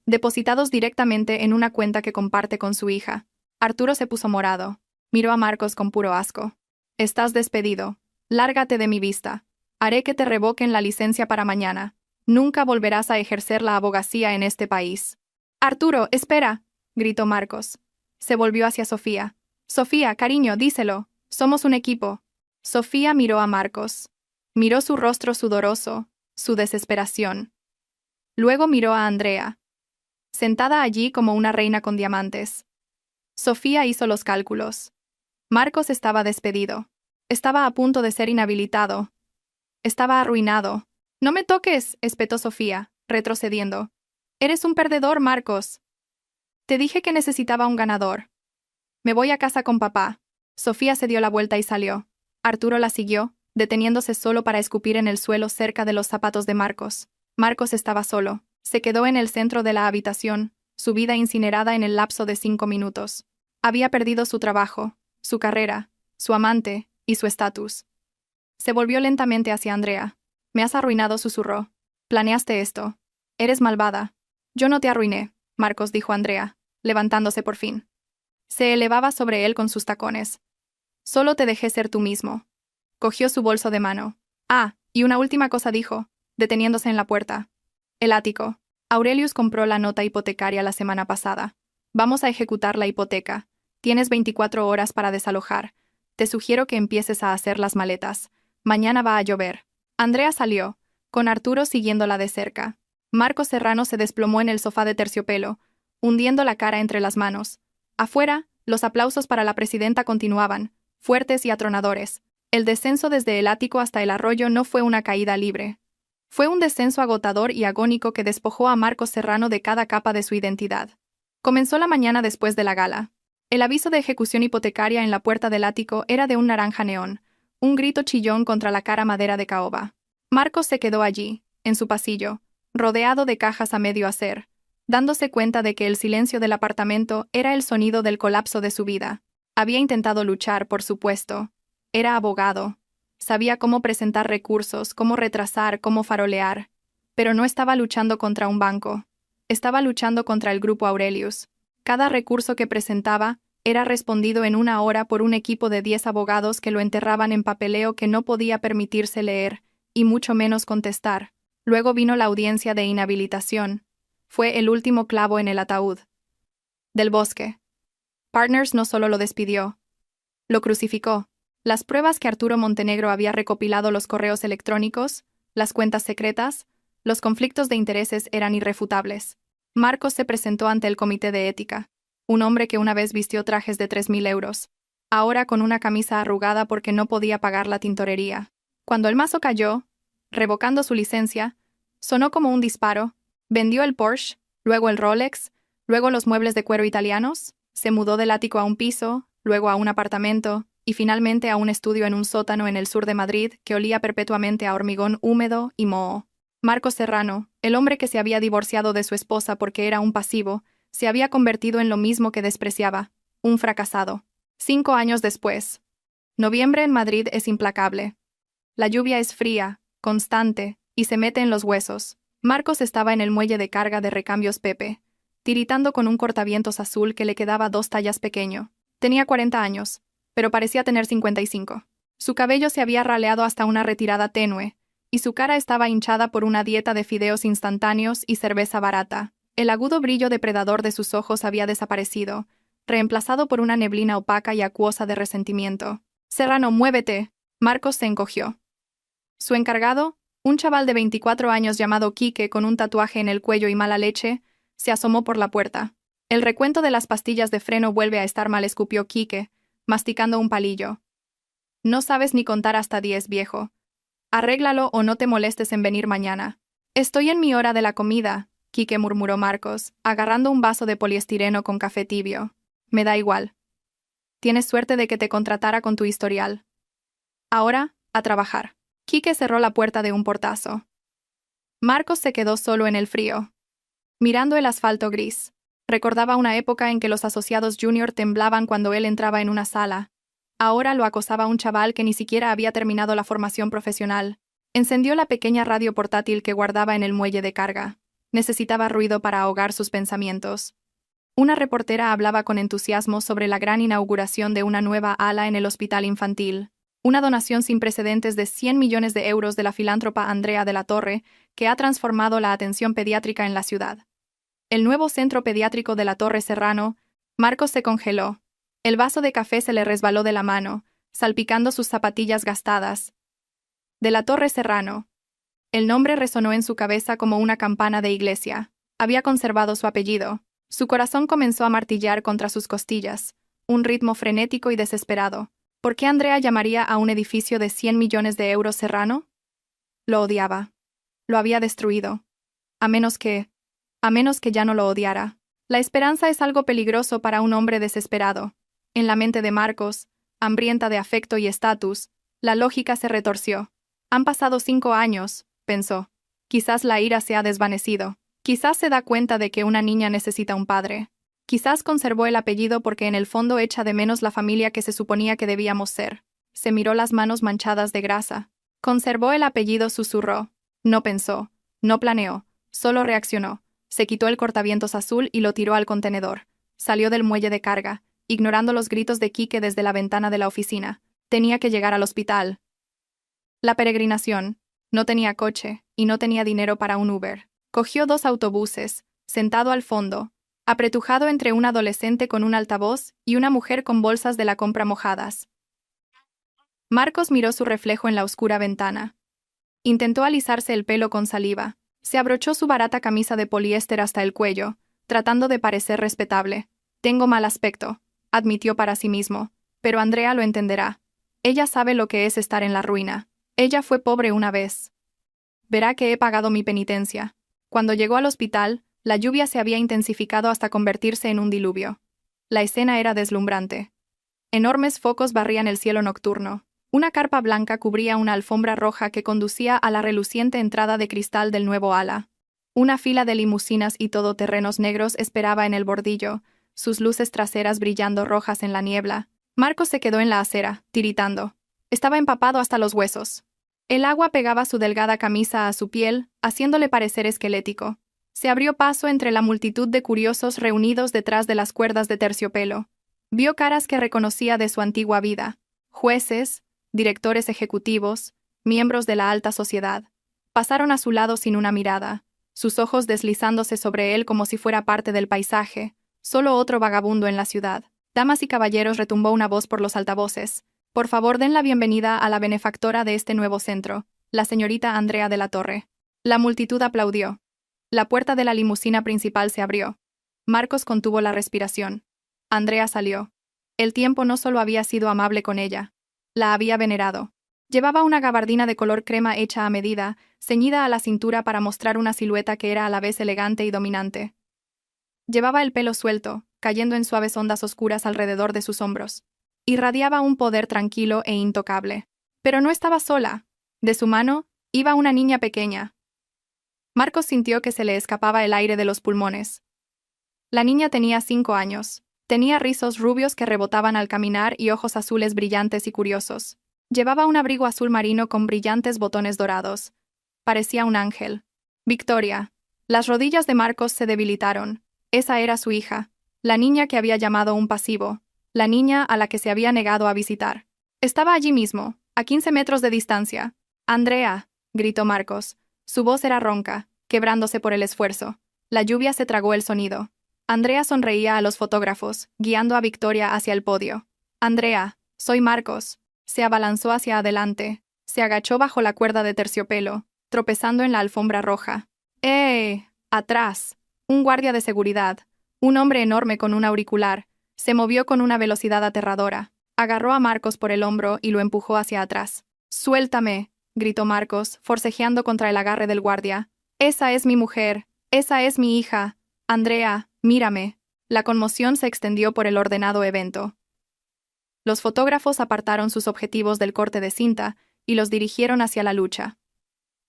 Depositados directamente en una cuenta que comparte con su hija. Arturo se puso morado. Miró a Marcos con puro asco. «Estás despedido. Lárgate de mi vista. Haré que te revoquen la licencia para mañana. Nunca volverás a ejercer la abogacía en este país». «Arturo, espera», gritó Marcos. Se volvió hacia Sofía. «Sofía, cariño, díselo. Somos un equipo». Sofía miró a Marcos. Miró su rostro sudoroso, su desesperación. Luego miró a Andrea, sentada allí como una reina con diamantes. Sofía hizo los cálculos. Marcos estaba despedido. Estaba a punto de ser inhabilitado. Estaba arruinado. «No me toques», espetó Sofía, retrocediendo. «Eres un perdedor, Marcos. Te dije que necesitaba un ganador. Me voy a casa con papá». Sofía se dio la vuelta y salió. Arturo la siguió, deteniéndose solo para escupir en el suelo cerca de los zapatos de Marcos. Marcos estaba solo. Se quedó en el centro de la habitación, su vida incinerada en el lapso de 5 minutos. Había perdido su trabajo, su carrera, su amante y su estatus. Se volvió lentamente hacia Andrea. «Me has arruinado», susurró. «Planeaste esto. Eres malvada». «Yo no te arruiné», Marcos, dijo Andrea, levantándose por fin. Se elevaba sobre él con sus tacones. «Solo te dejé ser tú mismo». Cogió su bolso de mano. «Ah, y una última cosa», dijo, deteniéndose en la puerta. «El ático. Aurelius compró la nota hipotecaria la semana pasada. Vamos a ejecutar la hipoteca. Tienes 24 horas para desalojar. Te sugiero que empieces a hacer las maletas. Mañana va a llover». Andrea salió, con Arturo siguiéndola de cerca. Marcos Serrano se desplomó en el sofá de terciopelo, hundiendo la cara entre las manos. Afuera, los aplausos para la presidenta continuaban, fuertes y atronadores. El descenso desde el ático hasta el arroyo no fue una caída libre. Fue un descenso agotador y agónico que despojó a Marcos Serrano de cada capa de su identidad. Comenzó la mañana después de la gala. El aviso de ejecución hipotecaria en la puerta del ático era de un naranja neón, un grito chillón contra la cara madera de caoba. Marcos se quedó allí, en su pasillo, rodeado de cajas a medio hacer, dándose cuenta de que el silencio del apartamento era el sonido del colapso de su vida. Había intentado luchar, por supuesto. Era abogado. Sabía cómo presentar recursos, cómo retrasar, cómo farolear. Pero no estaba luchando contra un banco. Estaba luchando contra el Grupo Aurelius. Cada recurso que presentaba era respondido en una hora por un equipo de 10 abogados que lo enterraban en papeleo que no podía permitirse leer, y mucho menos contestar. Luego vino la audiencia de inhabilitación. Fue el último clavo en el ataúd. Del Bosque Partners no solo lo despidió, lo crucificó. Las pruebas que Arturo Montenegro había recopilado, los correos electrónicos, las cuentas secretas, los conflictos de intereses eran irrefutables. Marcos se presentó ante el comité de ética. Un hombre que una vez vistió trajes de 3.000 euros. Ahora con una camisa arrugada porque no podía pagar la tintorería. Cuando el mazo cayó, revocando su licencia, sonó como un disparo. Vendió el Porsche, luego el Rolex, luego los muebles de cuero italianos, se mudó del ático a un piso, luego a un apartamento, y finalmente a un estudio en un sótano en el sur de Madrid que olía perpetuamente a hormigón húmedo y moho. Marcos Serrano, el hombre que se había divorciado de su esposa porque era un pasivo, se había convertido en lo mismo que despreciaba, un fracasado. 5 años después, Noviembre en Madrid es implacable. La lluvia es fría, constante, y se mete en los huesos. Marcos estaba en el muelle de carga de recambios Pepe, tiritando con un cortavientos azul que le quedaba 2 tallas pequeño. Tenía 40 años, pero parecía tener 55. Su cabello se había raleado hasta una retirada tenue, y su cara estaba hinchada por una dieta de fideos instantáneos y cerveza barata. El agudo brillo depredador de sus ojos había desaparecido, reemplazado por una neblina opaca y acuosa de resentimiento. «Serrano, muévete». Marcos se encogió. Su encargado, un chaval de 24 años llamado Quique con un tatuaje en el cuello y mala leche, se asomó por la puerta. «El recuento de las pastillas de freno vuelve a estar mal», escupió Quique, masticando un palillo. «No sabes ni contar hasta 10, viejo. Arréglalo o no te molestes en venir mañana». «Estoy en mi hora de la comida», Quique murmuró Marcos, agarrando un vaso de poliestireno con café tibio. «Me da igual. Tienes suerte de que te contratara con tu historial. Ahora, a trabajar». Quique cerró la puerta de un portazo. Marcos se quedó solo en el frío, mirando el asfalto gris. Recordaba una época en que los asociados junior temblaban cuando él entraba en una sala. Ahora lo acosaba un chaval que ni siquiera había terminado la formación profesional. Encendió la pequeña radio portátil que guardaba en el muelle de carga. Necesitaba ruido para ahogar sus pensamientos. Una reportera hablaba con entusiasmo sobre la gran inauguración de una nueva ala en el hospital infantil. Una donación sin precedentes de 100 millones de euros de la filántropa Andrea de la Torre, que ha transformado la atención pediátrica en la ciudad. El nuevo centro pediátrico de la Torre Serrano. Marcos se congeló. El vaso de café se le resbaló de la mano, salpicando sus zapatillas gastadas. De la Torre Serrano. El nombre resonó en su cabeza como una campana de iglesia. Había conservado su apellido. Su corazón comenzó a martillar contra sus costillas, un ritmo frenético y desesperado. ¿Por qué Andrea llamaría a un edificio de 100 millones de euros Serrano? Lo odiaba. Lo había destruido. A menos que ya no lo odiara. La esperanza es algo peligroso para un hombre desesperado. En la mente de Marcos, hambrienta de afecto y estatus, la lógica se retorció. Han pasado 5 años, pensó. Quizás la ira se ha desvanecido. Quizás se da cuenta de que una niña necesita un padre. Quizás conservó el apellido porque en el fondo echa de menos la familia que se suponía que debíamos ser. Se miró las manos manchadas de grasa. Conservó el apellido, susurró. No pensó, no planeó, solo reaccionó. Se quitó el cortavientos azul y lo tiró al contenedor. Salió del muelle de carga, ignorando los gritos de Quique desde la ventana de la oficina. Tenía que llegar al hospital. La peregrinación. No tenía coche, y no tenía dinero para un Uber. Cogió 2 autobuses, sentado al fondo, apretujado entre un adolescente con un altavoz y una mujer con bolsas de la compra mojadas. Marcos miró su reflejo en la oscura ventana. Intentó alisarse el pelo con saliva. Se abrochó su barata camisa de poliéster hasta el cuello, tratando de parecer respetable. «Tengo mal aspecto», admitió para sí mismo, «pero Andrea lo entenderá. Ella sabe lo que es estar en la ruina. Ella fue pobre una vez. Verá que he pagado mi penitencia». Cuando llegó al hospital, la lluvia se había intensificado hasta convertirse en un diluvio. La escena era deslumbrante. Enormes focos barrían el cielo nocturno. Una carpa blanca cubría una alfombra roja que conducía a la reluciente entrada de cristal del nuevo ala. Una fila de limusinas y todoterrenos negros esperaba en el bordillo, sus luces traseras brillando rojas en la niebla. Marcos se quedó en la acera, tiritando. Estaba empapado hasta los huesos. El agua pegaba su delgada camisa a su piel, haciéndole parecer esquelético. Se abrió paso entre la multitud de curiosos reunidos detrás de las cuerdas de terciopelo. Vio caras que reconocía de su antigua vida. Jueces, directores ejecutivos, miembros de la alta sociedad. Pasaron a su lado sin una mirada, sus ojos deslizándose sobre él como si fuera parte del paisaje, solo otro vagabundo en la ciudad. «Damas y caballeros», retumbó una voz por los altavoces. «Por favor, den la bienvenida a la benefactora de este nuevo centro, la señorita Andrea de la Torre». La multitud aplaudió. La puerta de la limusina principal se abrió. Marcos contuvo la respiración. Andrea salió. El tiempo no solo había sido amable con ella, la había venerado. Llevaba una gabardina de color crema hecha a medida, ceñida a la cintura para mostrar una silueta que era a la vez elegante y dominante. Llevaba el pelo suelto, cayendo en suaves ondas oscuras alrededor de sus hombros. Irradiaba un poder tranquilo e intocable. Pero no estaba sola. De su mano, iba una niña pequeña. Marcos sintió que se le escapaba el aire de los pulmones. La niña tenía 5 años. Tenía rizos rubios que rebotaban al caminar y ojos azules brillantes y curiosos. Llevaba un abrigo azul marino con brillantes botones dorados. Parecía un ángel. Victoria. Las rodillas de Marcos se debilitaron. Esa era su hija, la niña que había llamado un pasivo, la niña a la que se había negado a visitar. Estaba allí mismo, a 15 metros de distancia. «Andrea», gritó Marcos. Su voz era ronca, quebrándose por el esfuerzo. La lluvia se tragó el sonido. Andrea sonreía a los fotógrafos, guiando a Victoria hacia el podio. «Andrea, soy Marcos». Se abalanzó hacia adelante. Se agachó bajo la cuerda de terciopelo, tropezando en la alfombra roja. ¡Eh! Atrás. Un guardia de seguridad, un hombre enorme con un auricular, se movió con una velocidad aterradora. Agarró a Marcos por el hombro y lo empujó hacia atrás. «Suéltame», gritó Marcos, forcejeando contra el agarre del guardia. «Esa es mi mujer. Esa es mi hija. Andrea, mírame». La conmoción se extendió por el ordenado evento. Los fotógrafos apartaron sus objetivos del corte de cinta y los dirigieron hacia la lucha.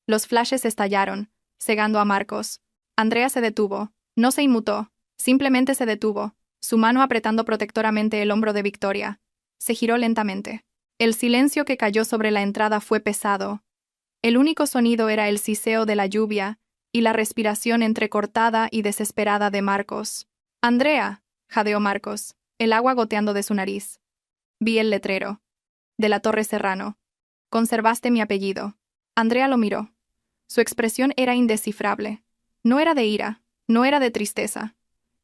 Los flashes estallaron, cegando a Marcos. Andrea se detuvo. No se inmutó. Simplemente se detuvo, su mano apretando protectoramente el hombro de Victoria. Se giró lentamente. El silencio que cayó sobre la entrada fue pesado. El único sonido era el siseo de la lluvia y la respiración entrecortada y desesperada de Marcos. «Andrea», jadeó Marcos, el agua goteando de su nariz. Vi el letrero. «De la Torre Serrano. Conservaste mi apellido». Andrea lo miró. Su expresión era indescifrable. No era de ira, no era de tristeza.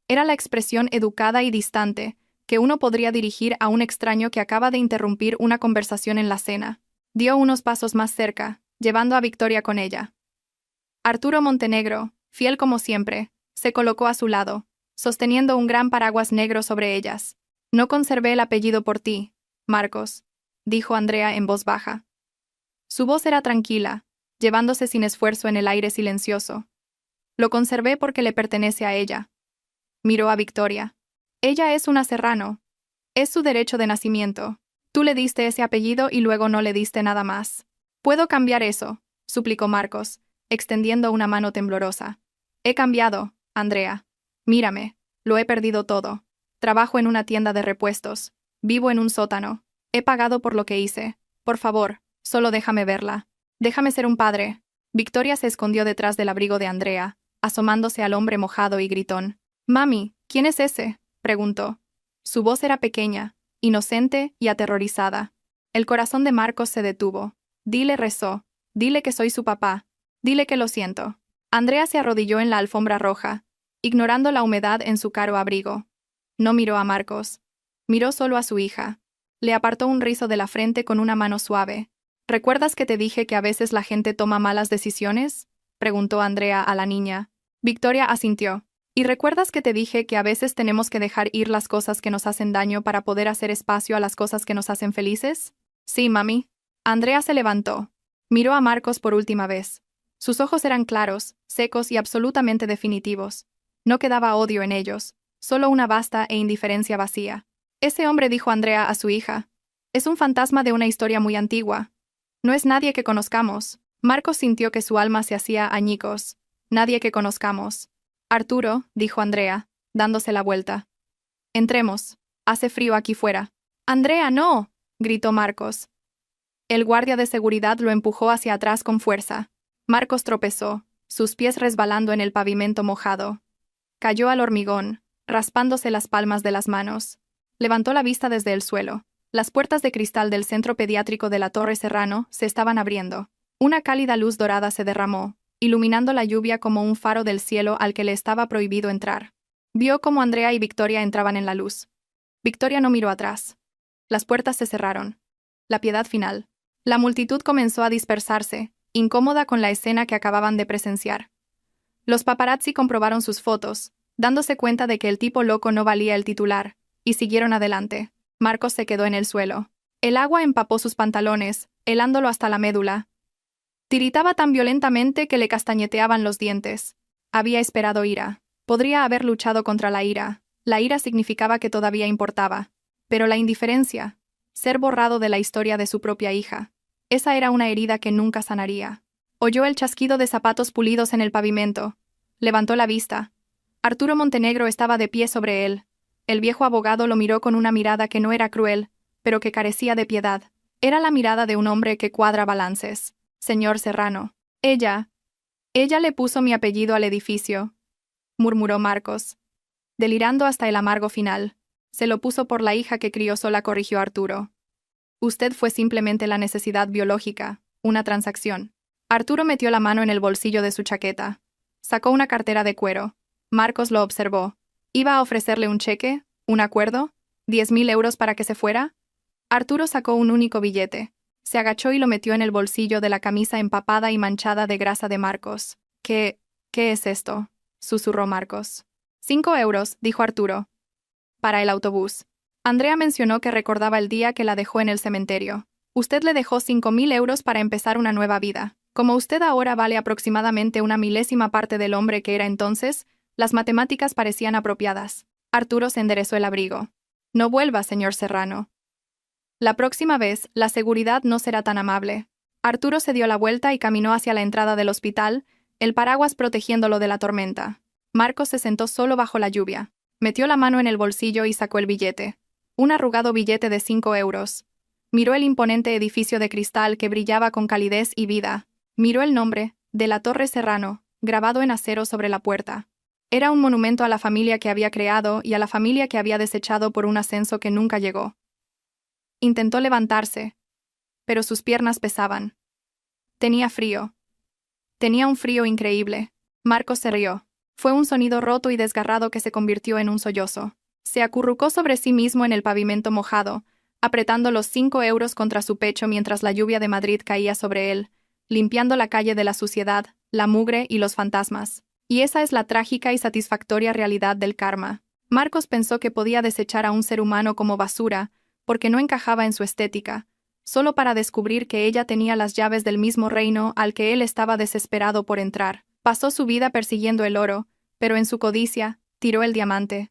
Era la expresión educada y distante que uno podría dirigir a un extraño que acaba de interrumpir una conversación en la cena. Dio unos pasos más cerca, llevando a Victoria con ella. Arturo Montenegro, fiel como siempre, se colocó a su lado, sosteniendo un gran paraguas negro sobre ellas. «No conservé el apellido por ti, Marcos», dijo Andrea en voz baja. Su voz era tranquila, llevándose sin esfuerzo en el aire silencioso. «Lo conservé porque le pertenece a ella». Miró a Victoria. «Ella es una Serrano. Es su derecho de nacimiento. Tú le diste ese apellido y luego no le diste nada más». «Puedo cambiar eso», suplicó Marcos, extendiendo una mano temblorosa. «He cambiado, Andrea. Mírame, lo he perdido todo. Trabajo en una tienda de repuestos. Vivo en un sótano. He pagado por lo que hice. Por favor, solo déjame verla. Déjame ser un padre». Victoria se escondió detrás del abrigo de Andrea, asomándose al hombre mojado y gritón. «Mami, ¿quién es ese?», preguntó. Su voz era pequeña, inocente y aterrorizada. El corazón de Marcos se detuvo. «Dile», rezó. «Dile que soy su papá. Dile que lo siento». Andrea se arrodilló en la alfombra roja, ignorando la humedad en su caro abrigo. No miró a Marcos. Miró solo a su hija. Le apartó un rizo de la frente con una mano suave. «¿Recuerdas que te dije que a veces la gente toma malas decisiones?», preguntó Andrea a la niña. Victoria asintió. «¿Y recuerdas que te dije que a veces tenemos que dejar ir las cosas que nos hacen daño para poder hacer espacio a las cosas que nos hacen felices?» «Sí, mami». Andrea se levantó. Miró a Marcos por última vez. Sus ojos eran claros, secos y absolutamente definitivos. No quedaba odio en ellos, solo una vasta e indiferencia vacía. «Ese hombre», dijo Andrea a su hija, «es un fantasma de una historia muy antigua. No es nadie que conozcamos». Marcos sintió que su alma se hacía añicos. «Nadie que conozcamos». «Arturo», dijo Andrea, dándose la vuelta. «Entremos. Hace frío aquí fuera». «Andrea, no», gritó Marcos. El guardia de seguridad lo empujó hacia atrás con fuerza. Marcos tropezó, sus pies resbalando en el pavimento mojado. Cayó al hormigón, raspándose las palmas de las manos. Levantó la vista desde el suelo. Las puertas de cristal del centro pediátrico de la Torre Serrano se estaban abriendo. Una cálida luz dorada se derramó, iluminando la lluvia como un faro del cielo al que le estaba prohibido entrar. Vio cómo Andrea y Victoria entraban en la luz. Victoria no miró atrás. Las puertas se cerraron. La piedad final. La multitud comenzó a dispersarse, incómoda con la escena que acababan de presenciar. Los paparazzi comprobaron sus fotos, dándose cuenta de que el tipo loco no valía el titular, y siguieron adelante. Marcos se quedó en el suelo. El agua empapó sus pantalones, helándolo hasta la médula. Tiritaba tan violentamente que le castañeteaban los dientes. Había esperado ira. Podría haber luchado contra la ira. La ira significaba que todavía importaba. Pero la indiferencia, ser borrado de la historia de su propia hija, esa era una herida que nunca sanaría. Oyó el chasquido de zapatos pulidos en el pavimento. Levantó la vista. Arturo Montenegro estaba de pie sobre él. El viejo abogado lo miró con una mirada que no era cruel, pero que carecía de piedad. Era la mirada de un hombre que cuadra balances. Señor Serrano. Ella le puso mi apellido al edificio, murmuró Marcos, delirando hasta el amargo final. Se lo puso por la hija que crió sola, corrigió Arturo. Usted fue simplemente la necesidad biológica, una transacción. Arturo metió la mano en el bolsillo de su chaqueta. Sacó una cartera de cuero. Marcos lo observó. ¿Iba a ofrecerle un cheque? ¿Un acuerdo? ¿10.000 euros para que se fuera? Arturo sacó un único billete. Se agachó y lo metió en el bolsillo de la camisa empapada y manchada de grasa de Marcos. ¿Qué es esto?, susurró Marcos. 5 euros, dijo Arturo. Para el autobús. Andrea mencionó que recordaba el día que la dejó en el cementerio. Usted le dejó 5.000 euros para empezar una nueva vida. Como usted ahora vale aproximadamente una milésima parte del hombre que era entonces, las matemáticas parecían apropiadas. Arturo se enderezó el abrigo. No vuelva, señor Serrano. La próxima vez, la seguridad no será tan amable. Arturo se dio la vuelta y caminó hacia la entrada del hospital, el paraguas protegiéndolo de la tormenta. Marcos se sentó solo bajo la lluvia. Metió la mano en el bolsillo y sacó el billete. Un arrugado billete de 5 euros. Miró el imponente edificio de cristal que brillaba con calidez y vida. Miró el nombre, de la Torre Serrano, grabado en acero sobre la puerta. Era un monumento a la familia que había creado y a la familia que había desechado por un ascenso que nunca llegó. Intentó levantarse, pero sus piernas pesaban. Tenía frío. Tenía un frío increíble. Marcos se rió. Fue un sonido roto y desgarrado que se convirtió en un sollozo. Se acurrucó sobre sí mismo en el pavimento mojado, apretando los 5 euros contra su pecho mientras la lluvia de Madrid caía sobre él, limpiando la calle de la suciedad, la mugre y los fantasmas. Y esa es la trágica y satisfactoria realidad del karma. Marcos pensó que podía desechar a un ser humano como basura, porque no encajaba en su estética, solo para descubrir que ella tenía las llaves del mismo reino al que él estaba desesperado por entrar. Pasó su vida persiguiendo el oro, pero en su codicia, tiró el diamante.